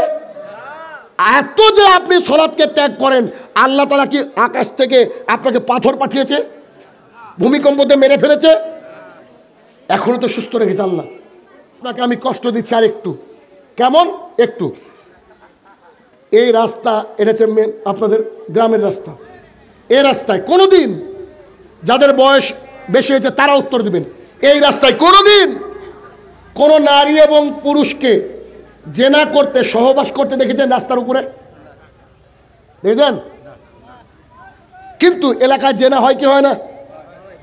এত যে আপনি সালাতকে ত্যাগ করেন, আল্লাহ তাআলা কি আকাশ থেকে আপনাকে পাথর পাঠিয়েছে, ভূমিকম্পতে মেরে ফেলেছে? এখনো তো সুস্থ রেখেছে আল্লাহ। আপনাকে আমি কষ্ট দিচ্ছি আর একটু। কেমন? একটু। এই রাস্তা, এটা হচ্ছে আপনাদের গ্রামের রাস্তা। এই রাস্তায় কোনোদিন, যাদের বয়স বেশি হয়েছে তারা উত্তর দিবেন, এই রাস্তায় কোনোদিন কোনো নারী এবং পুরুষকে জেনা করতে, সহবাস করতে দেখেছেন রাস্তার উপরে? দেখেছেন? কিন্তু এলাকায় জেনা হয় কি হয় না?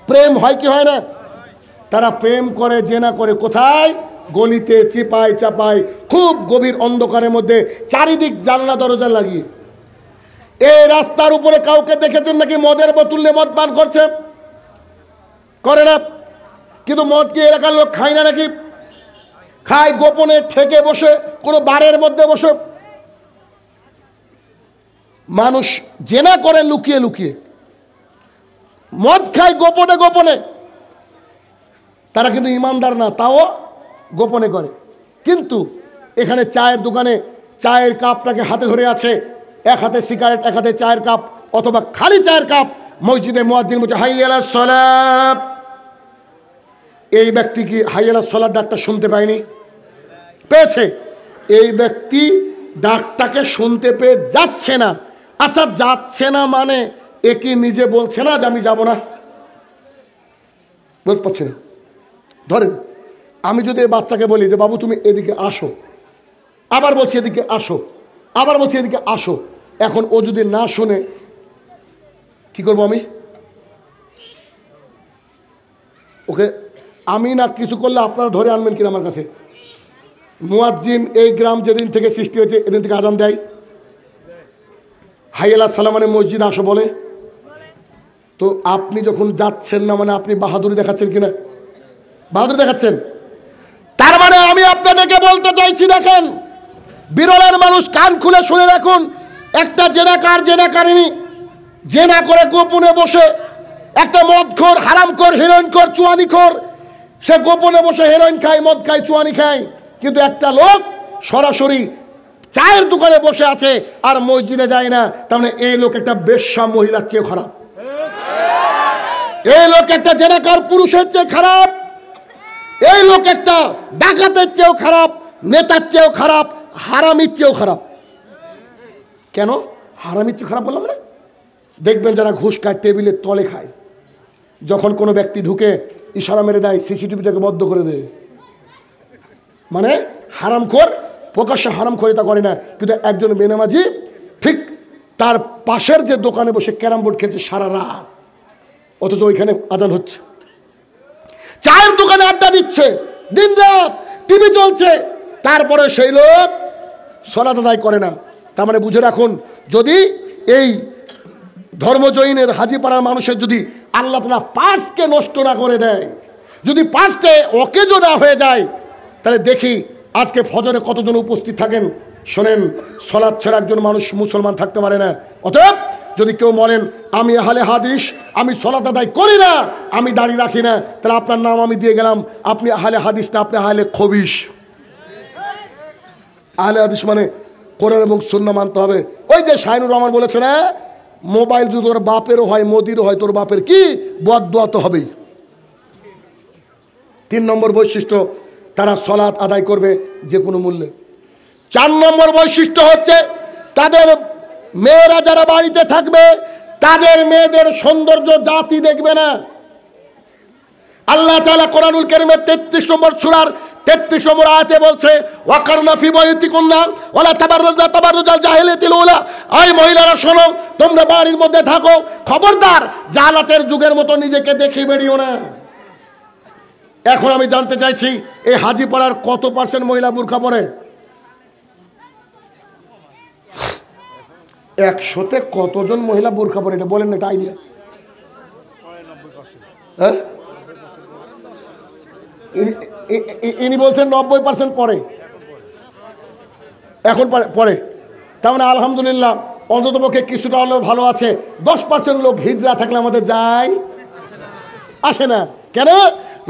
প্রেম হয় কি হয় না? তারা প্রেম করে, জেনা করে কোথায়? গলিতে, চিপায় চাপায়, খুব গভীর অন্ধকারের মধ্যে, চারিদিক জানলা দরজা লাগিয়ে। এই রাস্তার উপরে কাউকে দেখেছেন নাকি মদের বোতল নিয়ে মদ পান করছে? করে না? কিন্তু মদ কি এলাকার লোক খায় না নাকি? খায় গোপনে, ঠেকে বসে, কোনো বারের মধ্যে বসে। মানুষ জেনা করে লুকিয়ে লুকিয়ে, মদ খায় গোপনে গোপনে। তারা কিন্তু ইমানদার না, তাও গোপনে করে। কিন্তু এখানে চায়ের দোকানে চায়ের কাপটাকে হাতে ধরে আছে, এক হাতে সিগারেট, এক হাতে চায়ের কাপ, অথবা খালি চায়ের কাপ। মসজিদে মুয়াজ্জিন বলছে হাইয়া আলাস সালাত। এই ব্যক্তি কি হাইয়া আলাস সালাত ডাকটা শুনতে পায়নি? পেয়েছে। এই ব্যক্তি ডাকটাকে শুনতে পেয়ে যাচ্ছে না। আচ্ছা, যাচ্ছে না মানে এ কি নিজে বলছে না যে আমি যাব না? বলতে পারছি না। ধরেন আমি যদি এই বাচ্চাকে বলি যে বাবু তুমি এদিকে আসো, আবার বলছি এদিকে আসো, আবার বলছি এদিকে আসো, এখন ও যদি না শুনে কি করবো আমি? ওকে আমি না কিছু করলে আপনারা ধরে আনবেন কিনা আমার কাছে? মুয়াজ্জিন এই গ্রাম যেদিন থেকে সৃষ্টি হয়েছে এদিন থেকে আজান দেয়। হাইয়া আলাস সালাত মানে মসজিদ আসো বলে। তো আপনি যখন যাচ্ছেন না মানে আপনি বাহাদুরি দেখাচ্ছেন কিনা? বাহাদুরি দেখাচ্ছেন। তার মানে আমি আপনাদেরকে বলতে চাইছি, দেখেন বিরলের মানুষ কান খুলে শুনে রাখুন, একটা জেনাকার, জেনাকারিনী জেনা করে গোপনে বসে, একটা মদখোর, হারামখোর, হেরোইনখোর, চুয়ানিখোর, সে গোপনে বসে হেরোইন খায়, মদ খায়, চুয়ানি খায়। কিন্তু একটা লোক সরাসরি চায়ের দোকানে বসে আছে আর মসজিদে যায় না। তার মানে এই লোক একটা বেশ্যা মহিলার চেয়ে খারাপ, এই লোক একটা জেনাকার পুরুষের চেয়ে খারাপ, এই লোক একটা ডাকাতের চেয়েও খারাপ, নেতার চেয়েও খারাপ, হারামির চেয়েও খারাপ। কেন হারামির চেয়ে খারাপ বললাম না? দেখবেন যারা ঘুষ খায় টেবিলের তলে খায়, যখন কোনো ব্যক্তি ঢুকে ইশারা মেরে দেয়, সিসিটিভিটাকে বদ্ধ করে দেয়। মানে হারামখোর, প্রকাশ্যে হারামখোরিতা করে না, কিন্তু একজন বেনামাজি ঠিক তার পাশের যে দোকানে বসে ক্যারাম বোর্ড খেলছে সারা রাত, অথচ ওইখানে আজান হচ্ছে। চায়ের দোকানে আড্ডা দিচ্ছে দিন রাত, টিভি চলছে, তারপরে সেই লোক সালাত আদায় করে না। তার মানে বুঝে রাখুন, যদি এই ধর্মজয়ীনের হাজিপাড়ার মানুষের যদি আল্লাহ তাআলা পাঁচকে নষ্ট না করে দেয়, যদি পাঁচটে অকেজো না হয়ে যায়, তাহলে দেখি আজকে ফজরে কতজন উপস্থিত থাকেন। শোনেন, সালাত ছাড়া একজন মানুষ মুসলমান থাকতে পারে না। অতএব যদি কেউ বলেন আমি আহলে হাদিস, আমি সালাত আদায় করি না, আমি দাঁড়িয়ে রাখি না, তাহলে আপনার নাম আমি দিয়ে গেলাম, আপনি আহলে হাদিস না, আপনি আহলে খবিশ। আহলে হাদিস মানে কোরআন এবং সুন্নাহ মানতে হবে। ওই যে শাহিনুর রহমান বলেছে না, মোবাইল যদি তোর বাপেরও হয়, মোদিরও হয়, তোর বাপের কি বদদুয়া তো হবেই। 3 নম্বর বৈশিষ্ট্য, তারা সালাত আদায় করবে যে কোনো মূল্যে। 4 নম্বর বৈশিষ্ট্য হচ্ছে তাদের মেয়েরা যারা বাড়িতে থাকবে তাদের মেয়েদের সৌন্দর্য জাতি দেখবে না। আল্লাহ তাআলা কোরআনুল কারীমের 33 নম্বর সূরার 33 নম্বর আয়াতে বলছে ওয়াকারনা ফি বুয়ুতিকুন্না ওয়ালা তাবাররুজনা তাবাররুজাল জাহিলিয়াতিল উলা। এই মহিলারা শোনো, তোমরা বাড়ির মধ্যে থাকো, খবরদার জালাতের যুগের মতো নিজেকে দেখে বেরিও না। এখন আমি জানতে চাইছি এই হাজীপাড়ার কত % মহিলা বুরকা পরে? 100-তে কতজন মহিলা বুরকা পরে এটা বলেন না, একটা আইডিয়া। হ্যাঁ, ইনি বলছেন 90% পরে, এখন পরে। তার মানে আলহামদুলিল্লাহ অন্ততপক্ষে কিছুটা হলেও ভালো আছে। 10% লোক হিজরা থাকলে আমাদের যায় আসে না কেন?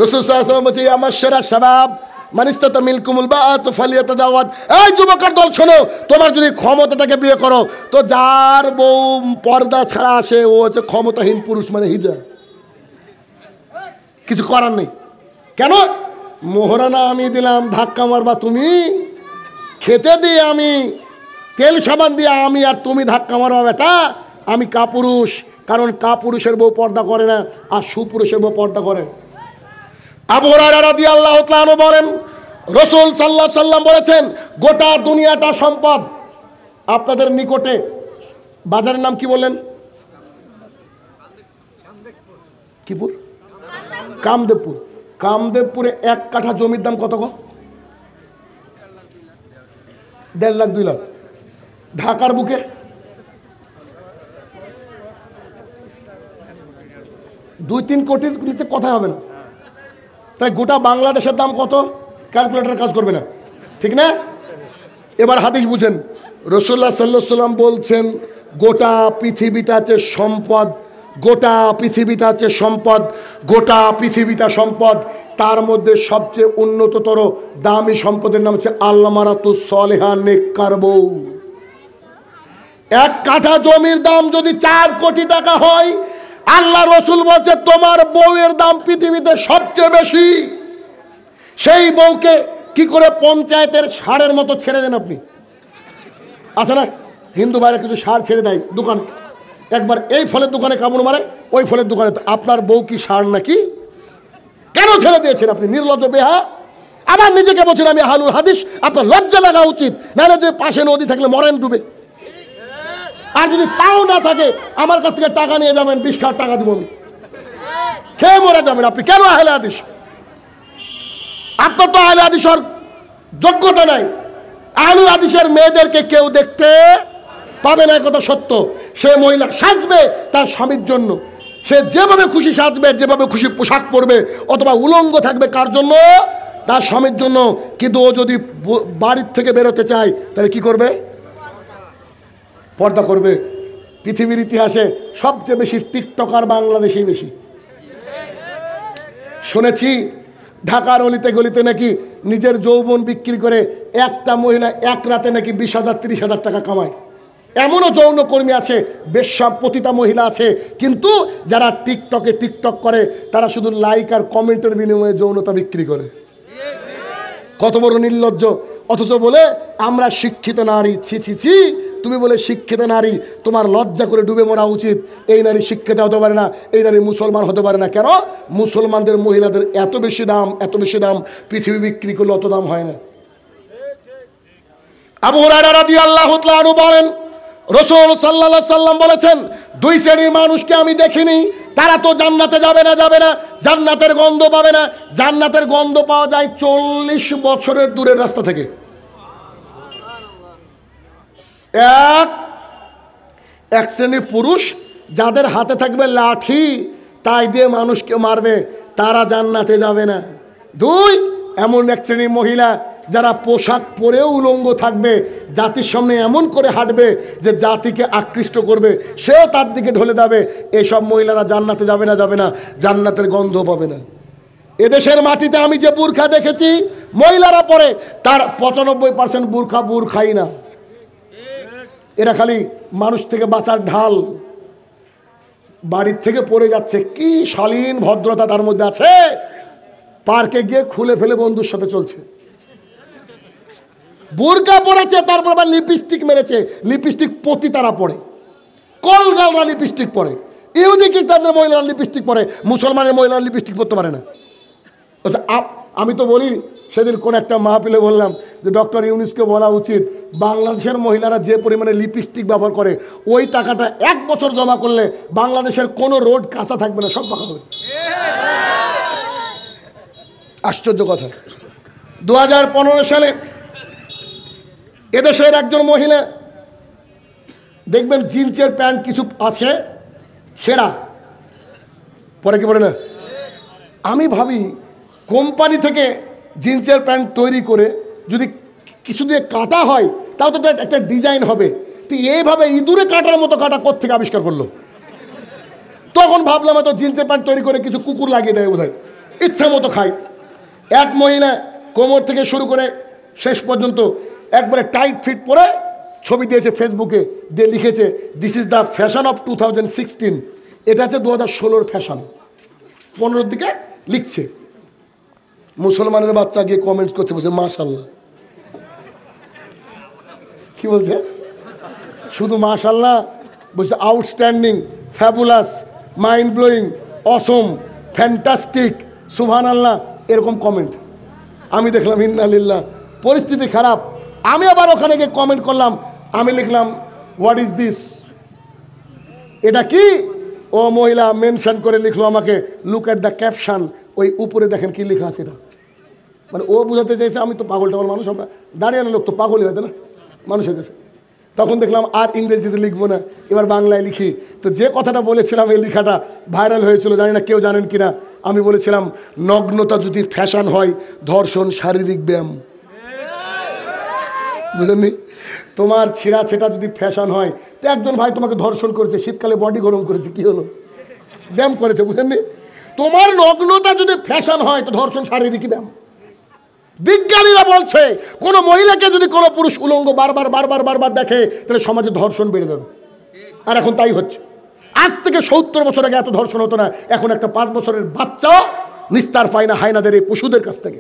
রাসূল সাল্লাল্লাহু আলাইহি ওয়াসাল্লাম বলেছে আমার সেরা শাবাব মানিস্তাতা মিনকুমুল বাআত ফালিয়াতাজাওয়াজ। এই যুবকের দল শোনো, তোমার যদি ক্ষমতা থাকে বিয়ে করো, তো যার বউ পর্দা ছাড়া আসে ও হচ্ছে ক্ষমতাহীন পুরুষ, মানে হিজরা। কিছু করার নেই। কেন? মোহরানা আমি দিলাম, ধাক্কা মারবা তুমি, খেতে দিয়ে আমি, তেল সাবান দিয়ে আমি, আর তুমি ধাক্কা মারবা বেটা। আমি কাপুরুষ, কারণ কাপুরুষের বউ পর্দা করে না, আর সুপুরুষের বউ পর্দা করে। আবু হুরায়রা রাদিয়াল্লাহু তাআলা আনহু বলেন, রাসূল সাল্লাল্লাহু আলাইহি ওয়াসাল্লাম বলেছেন, গোটা দুনিয়াটা সম্পদ আপনাদের নিকটে। বাজারের নাম কি বললেন? কিপুর? কামদেবপুর। কামদেবপুরে 1 কাঠা জমির দাম কত গো? 1.5 লাখ 2 লাখ। ঢাকার বুকে 2-3 কোটির নিচে কথাই হবে না। তাই গোটা বাংলাদেশের দাম কত? ক্যালকুলেটর কাজ করবে না, ঠিক না? এবার হাদিস বুঝেন। রাসূলুল্লাহ সাল্লাল্লাহু আলাইহি ওয়াসাল্লাম বলছেন, গোটা পৃথিবীটা হচ্ছে সম্পদ, গোটা পৃথিবীটা হচ্ছে সম্পদ, গোটা পৃথিবীটা সম্পদ। তার মধ্যে সবচেয়ে উন্নততর দামি সম্পদের নাম হচ্ছে আল-মারাতুস সালেহা, নেককার বউ। 1 কাঠা জমির দাম যদি 4 কোটি টাকা হয়, আল্লাহ রসুল বলছে তোমার বউয়ের দাম পৃথিবীতে সবচেয়ে বেশি। সেই বউকে কি করে পঞ্চায়েতের ষাঁড়ের মতো ছেড়ে দেন আপনি? আছে না হিন্দু ভাইরা কিছু ষাঁড় ছেড়ে দেয় দোকানে, একবার এই ফলের দোকানে কামড় মারে, ওই ফলের দোকানে। তো আপনার বউ কি ষাঁড় নাকি? কেন ছেড়ে দিয়েছেন আপনি? নির্লজ্জ বেহা। আবার নিজেকে বলছেন আমি আহলুল হাদিস। আপনার লজ্জা লাগা উচিত, না যে পাশে নদী থাকলে মরেন ডুবে। আর যদি তাও না থাকে, আমার কাছ থেকে টাকা নিয়ে যাবেন, 20 লাখ টাকা দিব আমি, খেয়ে মরে যাবেন। আপনি কেন আহলে হাদিস? আপনার তো আহলে হাদিস হওয়ার যোগ্যতা নাই। আহলুল হাদিসের মেয়েদেরকে কেউ দেখতে পাবে না, কথা সত্য। সে মহিলা সাজবে তার স্বামীর জন্য, সে যেভাবে খুশি সাজবে, যেভাবে খুশি পোশাক পরবে, অথবা উলঙ্গ থাকবে কার জন্য? তার স্বামীর জন্য। কিন্তু ও যদি বাড়ির থেকে বেরোতে চায়, তাহলে কি করবে? পর্দা করবে। পৃথিবীর ইতিহাসে সবচেয়ে বেশি টিকটকার বাংলাদেশেই বেশি। শুনেছি ঢাকার অলিতে গলিতে নাকি নিজের যৌবন বিক্রি করে একটা মহিলা 1 রাতে নাকি 20,000-30,000 টাকা কামায়। এমনও যৌনকর্মী আছে, বেশ্যা পতিতা মহিলা আছে, কিন্তু যারা টিকটকে টিকটক করে তারা শুধু লাইক আর কমেন্টের বিনিময়ে যৌনতা বিক্রি করে। কত বড় নির্লজ্জ! অথচ বলে আমরা শিক্ষিত নারী। ছি ছি ছি, তুমি বলে শিক্ষিত নারী, তোমার লজ্জা করে ডুবে মরা উচিত। এই নারী শিক্ষিত হতে পারে না, এই নারী মুসলমান হতে পারে না। কেন? মুসলমানদের মহিলাদের এত বেশি দাম, এত বেশি দাম, পৃথিবী বিক্রি করলে অত দাম হয় না। আবু হুরায়রা রাদিয়াল্লাহু তাআলা আনহু বলেন, রাসূল সাল্লাল্লাহু আলাইহি সাল্লাম বলেছেন, 2 শ্রেণীর মানুষকে আমি দেখিনি, তারা তো জান্নাতে যাবে না, জান্নাতের গন্ধ পাবে না। জান্নাতের গন্ধ পাওয়া যায় 40 বছরের দূরের রাস্তা থেকে। এক শ্রেণীর পুরুষ যাদের হাতে থাকবে লাঠি, তাই দিয়ে মানুষকে মারবে, তারা জান্নাতে যাবে না। 2, এমন এক শ্রেণীর মহিলা যারা পোশাক পরেও উলঙ্গ থাকবে, জাতির সামনে এমন করে হাঁটবে যে জাতিকে আকৃষ্ট করবে, সেও তার দিকে ঢলে যাবে। এসব মহিলারা জান্নাতে যাবে না, জান্নাতের গন্ধ পাবে না। এদেশের মাটিতে আমি যে বুরখা দেখেছি মহিলারা পরে, তার 95% বুরখাই না। এরা খালি মানুষ থেকে বাঁচার ঢাল। বাড়ির থেকে পড়ে যাচ্ছে, কি শালীন ভদ্রতা তার মধ্যে আছে, পার্কে গিয়ে খুলে ফেলে বন্ধুর সাথে চলছে। বুরকা পরেছে, তারপর আবার লিপস্টিক মেরেছে। লিপস্টিক পতি তারা পরে, কলগালরা লিপস্টিক পরে, ইহুদি খ্রিস্টানদের মহিলারা লিপস্টিক পরে, মুসলমানের মহিলারা লিপস্টিক পরতে পারে না। আমি তো বলি, সেদিন কোন একটা মাহফিলে বললাম যে ডক্টর ইউনূসকে বলা উচিত, বাংলাদেশের মহিলারা যে পরিমাণে লিপস্টিক ব্যবহার করে, ওই টাকাটা 1 বছর জমা করলে বাংলাদেশের কোনো রোড কাঁচা থাকবে না, সব পাকা হবে। আশ্চর্য কথা। 2015 সালে এদেশের একজন মহিলা দেখবেন জিন্সের প্যান্ট কিছু আছে ছেঁড়া, পরে কি বলে না? আমি ভাবি কোম্পানি থেকে জিন্সের প্যান্ট তৈরি করে যদি কিছু দিয়ে কাটা হয়, তাও তো একটা ডিজাইন হবে। তো এইভাবে ইঁদুরে কাটার মতো কাটা কোত্থেকে আবিষ্কার করলো? তখন ভাবলাম হয়তো জিন্সের প্যান্ট তৈরি করে কিছু কুকুর লাগিয়ে দেয় বোধহয়, ইচ্ছা মতো খাই। এক মহিলা কোমর থেকে শুরু করে শেষ পর্যন্ত একবারে টাইট ফিট পরে ছবি দিয়েছে ফেসবুকে, দিয়ে লিখেছে this is the fashion of 2016। এটা হচ্ছে 2016-র ফ্যাশন। 15-র দিকে লিখছে। মুসলমানের বাচ্চা গিয়ে কমেন্টস করছে, বলছে মাশাল্লাহ। কি বলছে? শুধু মাশাল্লাহ বলছে, আউটস্ট্যান্ডিং, ফ্যাবুলাস, মাইন্ড ব্লোয়িং, অসম, ফ্যান্টাস্টিক, সুবহানাল্লাহ, এরকম কমেন্ট। আমি দেখলাম ইন্নালিল্লাহ, পরিস্থিতি খারাপ। আমি আবার ওখানে গিয়ে কমেন্ট করলাম, আমি লিখলাম হোয়াট ইজ দিস, এটা কি? ও মহিলা মেনশন করে লিখলো আমাকে লুক অ্যাট দ্য ক্যাপশন, ওই উপরে দেখেন কি লেখা আছে এটা। মানে ও বোঝাতে চাইছে আমি তো পাগল টাগল মানুষ, আমরা দাঁড়িয়ে লোক তো পাগলই হয়তো না মানুষের কাছে। তখন দেখলাম আর ইংরেজিতে লিখবো না, এবার বাংলায় লিখি। তো যে কথাটা বলেছিলাম এই লেখাটা ভাইরাল হয়েছিল, জানি না কেউ জানেন কিনা। আমি বলেছিলাম নগ্নতা যদি ফ্যাশন হয়, ধর্ষণ শারীরিক ব্যায়াম। বুঝলেননি? তোমার ছিঁড়া ছেঁটা যদি ফ্যাশন হয়, তো একজন ভাই তোমাকে ধর্ষণ করেছে, শীতকালে বডি গরম করেছে, কি হলো? ব্যায়াম করেছে। বুঝলেননি? তোমার নগ্নতা যদি ফ্যাশন হয়, তো ধর্ষণ শারীরিক ব্যায়াম। বিজ্ঞানীরা বলছে কোন মহিলাকে যদি কোনো পুরুষ উলঙ্গ বারবার বারবার বারবার দেখে, তাহলে সমাজে ধর্ষণ বেড়ে যাবে। আর এখন তাই হচ্ছে। আজ থেকে 70 বছর আগে এত ধর্ষণ হতো না, এখন একটা 5 বছরের বাচ্চাও নিস্তার পায় না হায়নাদের এই পশুদের কাছ থেকে।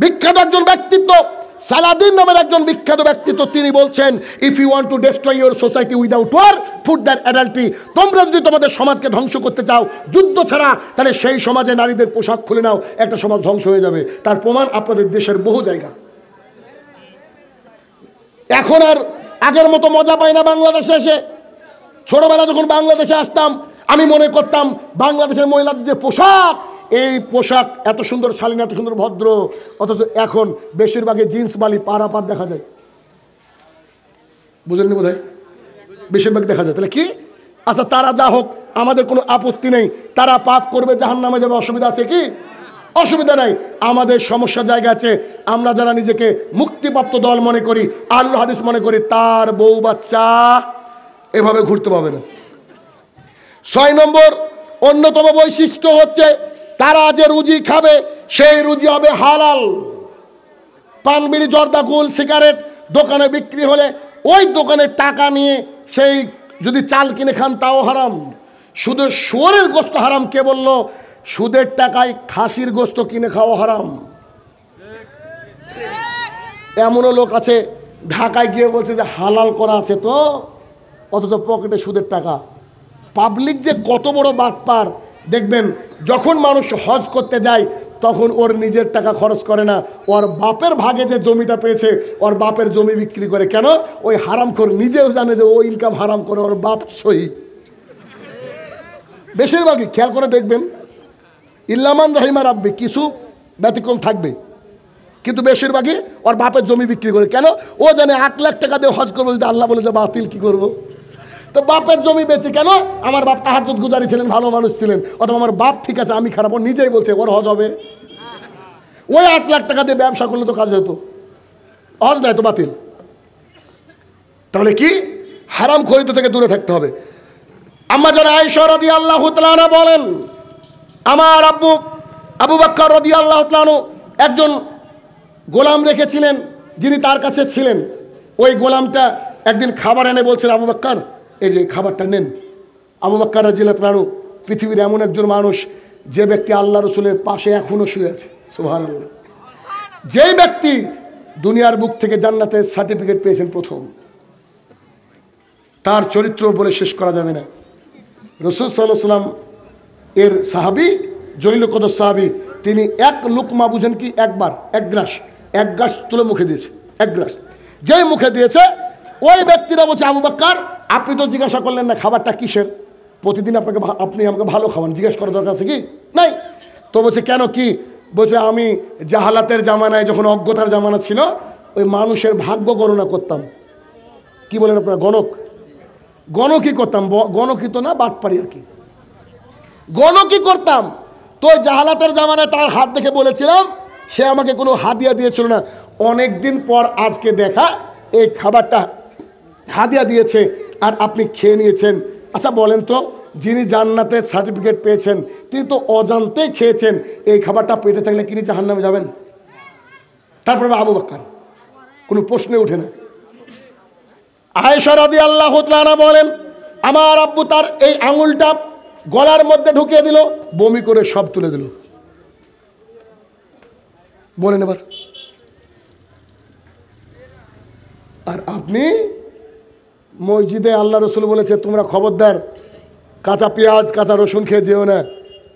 বিখ্যাত একজন ব্যক্তিত্ব, সালাদিন নামের একজন বিখ্যাত ব্যক্তিত্ব, তিনি বলছেন if you want to destroy your society without war put that adultery. তোমরা যদি তোমাদের সমাজকে ধ্বংস করতে চাও যুদ্ধ ছাড়া, তাহলে সেই সমাজে নারীদের পোশাক খুলে নাও, একটা সমাজ ধ্বংস হয়ে যাবে। তার প্রমাণ আপনাদের দেশের বহু জায়গা। এখন আর আগের মতো মজা পাই না বাংলাদেশে এসে। ছোটবেলা যখন বাংলাদেশে আসতাম, আমি মনে করতাম বাংলাদেশের মহিলাদের যে পোশাক, এই পোশাক এত সুন্দর শালীন, এত সুন্দর ভদ্র, অথচ এখন বেশিরভাগই জিন্স বালি পারাপাত দেখা যায়। বুঝলেন বোধ হয়? বেশিরভাগ দেখা যায়। তাহলে কি? আচ্ছা, তারা যা হোক, আমাদের কোনো আপত্তি নেই। তারা পাপ করবে, জাহান্নামে যাবে, অসুবিধা আছে কি? অসুবিধা নাই। আমাদের সমস্যা জায়গা আছে, আমরা যারা নিজেকে মুক্তিপ্রাপ্ত দল মনে করি, আল্লাহ হাদিস মনে করি, তার বউ বাচ্চা এভাবে ঘুরতে পাবে না। 6 নম্বর অন্যতম বৈশিষ্ট্য হচ্ছে তারা যে রুজি খাবে, সেই রুজি হবে হালাল। পান, বিড়ি, জর্দা, গুল, সিগারেট দোকানে বিক্রি হলে ওই দোকানের টাকা নিয়ে সেই যদি চাল কিনে খান, তাও হারাম। সুদের শুয়োরের গোস্ত হারাম। কে বলল? সুদের টাকায় খাসির গোস্ত কিনে খাওয়া হারাম। এমনও লোক আছে ঢাকায় গিয়ে বলছে যে হালাল করা আছে তো, অথচ পকেটে সুদের টাকা। পাবলিক যে কত বড় বাটপার দেখবেন। যখন মানুষ হজ করতে যায়, তখন ওর নিজের টাকা খরচ করে না, ওর বাপের ভাগে যে জমিটা পেয়েছে, ওর বাপের জমি বিক্রি করে। কেন? ওই হারামখোর নিজেও জানে যে ও ইনকাম হারাম করে, ওর বাপ সহি। বেশিরভাগই খেয়াল করে দেখবেন, ইল্লামান রহিমা রাব্বি, কিছু ব্যতিক্রম থাকবে, কিন্তু বেশিরভাগই ওর বাপের জমি বিক্রি করে। কেন? ও জানে 8 লাখ টাকা দিয়ে হজ করবো, যদি আল্লাহ বলে যে বাতিল, কি করবো? তো বাপের জমি বেচে কেন? আমার বাপ তাহাজ্জুদ গুজারি ছিলেন, ভালো মানুষ ছিলেন, অথবা আমার বাপ ঠিক আছে, আমি খারাপ। ও নিজেই বলছে ওর হজ হবে। ওই 8 লাখ টাকা দিয়ে ব্যবসা করলে তো কাজ হতো, হজ নাই তো বাতিল। তাহলে কি? হারাম খরিদ থেকে দূরে থাকতে হবে। আম্মা জান আয়েশা রাদিয়াল্লাহু তাআলা বলেন, আমার আব্বু আবু বকর রাদিয়াল্লাহু তাআলা একজন গোলাম রেখেছিলেন, যিনি তার কাছে ছিলেন। ওই গোলামটা একদিন খাবার এনে বলছেন, আবু বকর এই যে খাবারটা নেন। আবু বকর রাদিয়াল্লাহু তাআলা পৃথিবীর এমন একজন মানুষ, যে ব্যক্তি আল্লাহ রসুলের পাশে এখনো শুয়ে আছে। সুবহানাল্লাহ। যেই ব্যক্তি দুনিয়ার বুক থেকে জান্নাতের সার্টিফিকেট পেয়েছেন প্রথম, তার চরিত্র বলে শেষ করা যাবে না। রাসূল সাল্লাল্লাহু আলাইহি ওয়াসাল্লাম এর সাহাবী, জলিল কদর সাহাবী, তিনি এক লুকমা, বুঝেন কি, একবার এক গ্রাস তুলে মুখে দিয়েছে। এক গ্রাস যেই মুখে দিয়েছে, ওই ব্যক্তিরা বলছে, আবু বকর আপনি তো জিজ্ঞাসা করলেন না খাবারটা কিসের, প্রতিদিন আপনি আমাকে ভালো খাওয়ান, জিজ্ঞেস করার দরকার আছে কি? নাই। তো বলছে কেন, কি? বলছে আমি জাহালাতের জামানায়, যখন অজ্ঞতার জামানা ছিল, ওই মানুষের ভাগ্য গণনা করতাম। কি বলেন আপনারা? গণকি করতাম। গণকি তো না, বাটপাড়ি আর কি, গণকি করতাম। তো ওই জাহালাতের জামানায় তার হাত দেখে বলেছিলাম, সে আমাকে কোনো হাদিয়া দিয়েছিল না। অনেক দিন পর আজকে দেখা এই খাবারটা হাদিয়া দিয়েছে আর আপনি খেয়ে নিয়েছেন। আচ্ছা বলেন তো, যিনি জান্নাতের সার্টিফিকেট পেয়েছেন তিনি তো অজান্তেই খেয়েছেন, এই খাবারটা পেটে থাকলে তিনি জাহান্নামে যাবেন? তারপরে আবু বকর, কোনো প্রশ্নে ওঠে না। আয়েশা রাদিয়াল্লাহু তাআলা বলেন, আমার আব্বু তার এই আঙুলটা গলার মধ্যে ঢুকিয়ে দিল, বমি করে সব তুলে দিল। বলেন এবার। আর আপনি মসজিদে আল্লাহ রসুল বলেছে তোমরা খবরদার কাঁচা পেঁয়াজ কাঁচা রসুন খেয়ে যেও না,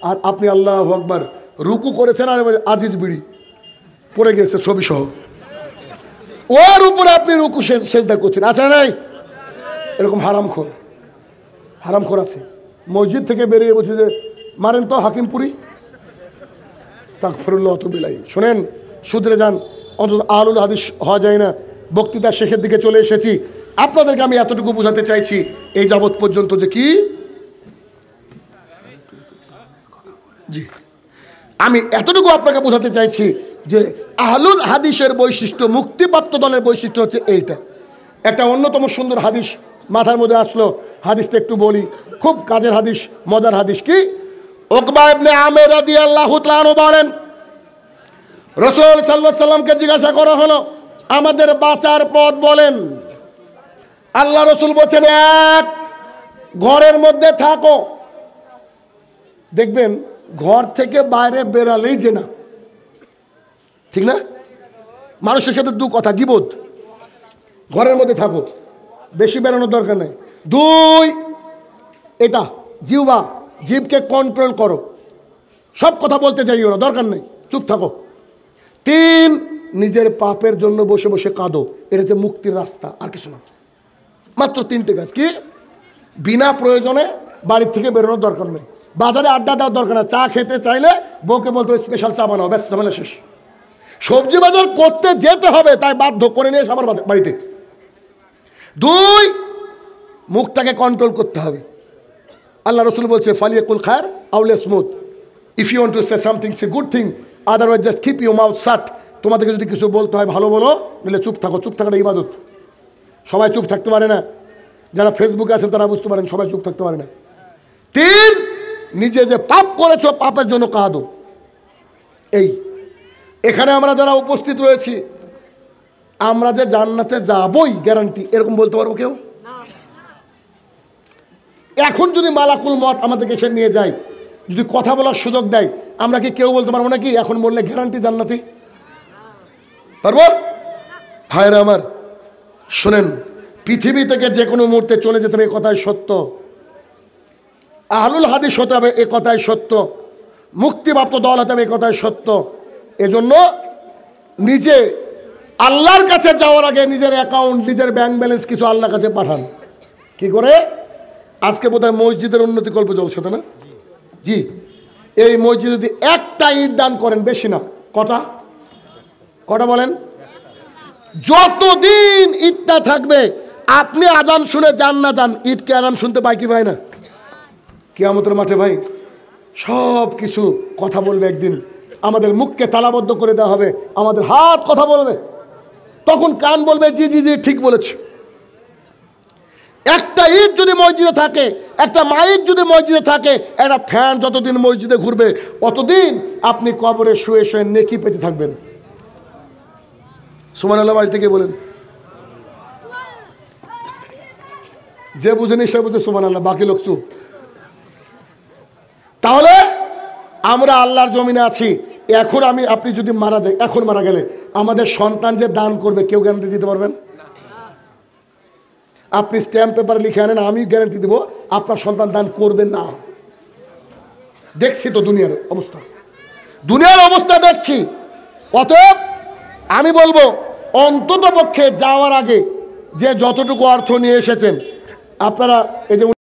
আর আপনি আল্লাহু আকবার রুকু করেছেন আর আজিজ বিড়ি পড়ে গেছে ছবি সহ, ওর উপরে আপনি রুকু সেজদা করছেন। আছে না নাই? এরকম হারামখোর আছে। মসজিদ থেকে বেরিয়ে বলছে যে মারেন তো হাকিমপুরি, তাকফিরুল্লাহ ওয়া আতুবু ইলাইহি। শোনেন, শুধরে যান, অন্তত আহলুল হাদিস হওয়া যায় না। বক্তৃতার শেষের দিকে চলে এসেছি। আপনাদেরকে আমি এতটুকু বোঝাতে চাইছি এই যাবৎ পর্যন্ত যে কি, জি আমি এতটুকু আপনাকে বোঝাতে চাইছি যে আহলুল হাদিসের বৈশিষ্ট্য, মুক্তিপ্রাপ্ত দলের বৈশিষ্ট্য হচ্ছে এইটা। একটা অন্যতম সুন্দর হাদিস মাথার মধ্যে আসলো, হাদিসটা একটু বলি, খুব কাজের হাদিস, মজার হাদিস। কি? উকবা ইবনে আমির রাদিয়াল্লাহু তাআলা আনহু বলেন, রাসূল সাল্লাল্লাহু আলাইহি সাল্লামকে জিজ্ঞাসা করা হলো আমাদের বাঁচার পথ বলেন। আল্লাহ রসুল বলছেন, এক, ঘরের মধ্যে থাকো। দেখবেন ঘর থেকে বাইরে বেরালেই যে না, ঠিক না? মানুষের সাথে দু কথা, গীবত। ঘরের মধ্যে থাকো, বেশি বেরানোর দরকার নেই। দুই, এটা জিহ্বা, জিভকে কন্ট্রোল করো, সব কথা বলতে চাইও না, দরকার নেই, চুপ থাকো। তিন, নিজের পাপের জন্য বসে বসে কাঁদো, এটা হচ্ছে মুক্তির রাস্তা, আর কিছু না। মাত্র তিনটে কাজ। কি? বিনা প্রয়োজনে বাড়ির থেকে বেরোনোর দরকার নেই, বাজারে আড্ডা দেওয়ার দরকার নেই, চা খেতে চাইলে বউকে বলতে হবে স্পেশাল চা বানাও, ব্যাস ঝামেলা শেষ। সবজি বাজার করতে যেতে হবে, তাই বাধ্য করে নিয়ে এসে আমার বাড়িতে। দুই, মুখটাকে কন্ট্রোল করতে হবে। আল্লাহ রসুল বলছে ফালিয়াকুল খায়র আও লিয়াসমুত, if you want to say something say good thing, otherwise just keep your mouth shut. তোমাদেরকে যদি কিছু বলতে হয় ভালো বলো, নাহলে চুপ থাকো। চুপ থাকাটা ইবাদত। সবাই চুপ থাকতে পারে না, যারা ফেসবুকে আছেন তারা বুঝতে পারেন সবাই চুপ থাকতে পারে না। তিন, নিজে যে পাপ করেছো পাপের জন্য কাঁদো। এই এখানে আমরা যারা উপস্থিত রয়েছি, আমরা যে জান্নাতে যাবই গ্যারান্টি এরকম বলতে পারবো কেউ? এখন যদি মালাকুল মত আমাদেরকে এসে নিয়ে যায়, যদি কথা বলার সুযোগ দেয়, আমরা কি কেউ বলতে পারবো নাকি এখন বললে গ্যারান্টি জান্নাতি? পারবো? ভাইরা আমার শোনেন, পৃথিবী থেকে যে কোনো মুহূর্তে চলে যেতে হবে, এ কথাই সত্য। আহলুল হাদিস হতে হবে, এ কথাই সত্য। মুক্তিপ্রাপ্ত দল হতে হবে, এ কথাই সত্য। এজন্য নিজে আল্লাহর কাছে যাওয়ার আগে নিজের অ্যাকাউন্ট, নিজের ব্যাংক ব্যালেন্স কিছু আল্লাহর কাছে পাঠান। কি করে? আজকে বোধহয় মসজিদের উন্নতি কল্প চলছে, তাই না? জি, এই মসজিদে যদি একটা ইট দান করেন, বেশি না, কটা বলেন? যতদিন ইটটা থাকবে, আপনি আজান শুনে যান না যান, ইটকে আজান শুনতে পাই কি পায় না? কিয়ামতের মাঠে ভাই সব কিছু কথা বলবে একদিন। আমাদের মুখকে তালাবদ্ধ করে দেওয়া হবে, আমাদের হাত কথা বলবে, তখন কান বলবে জি জি জি ঠিক বলেছে। একটা ইট যদি মসজিদে থাকে, একটা মাইক যদি মসজিদে থাকে, একটা ফ্যান যতদিন মসজিদে ঘুরবে, অতদিন আপনি কবরে শুয়ে শুয়ে নেকি পেতে থাকবেন। সুবহানাল্লাহ বাড়ি থেকে বলেন। যে বুঝেনি সে বুঝে সুবহানাল্লাহ, বাকি লোক চুপ। তাহলে আমরা আল্লাহর জমিনে আছি। এখন আপনি যদি মারা যায়, এখন মারা গেলে আমাদের সন্তান যে দান করবে, কেউ গ্যারান্টি দিতে পারবেন? আপনি স্ট্যাম্প পেপারে লিখে আনেন, আমি গ্যারান্টি দেবো আপনার সন্তান দান করবেন না। দেখছি তো দুনিয়ার অবস্থা দেখছি। অতএব আমি বলবো, অন্তত পক্ষে যাওয়ার আগে যে যতটুকু অর্থ নিয়ে এসেছেন আপনারা, এই যে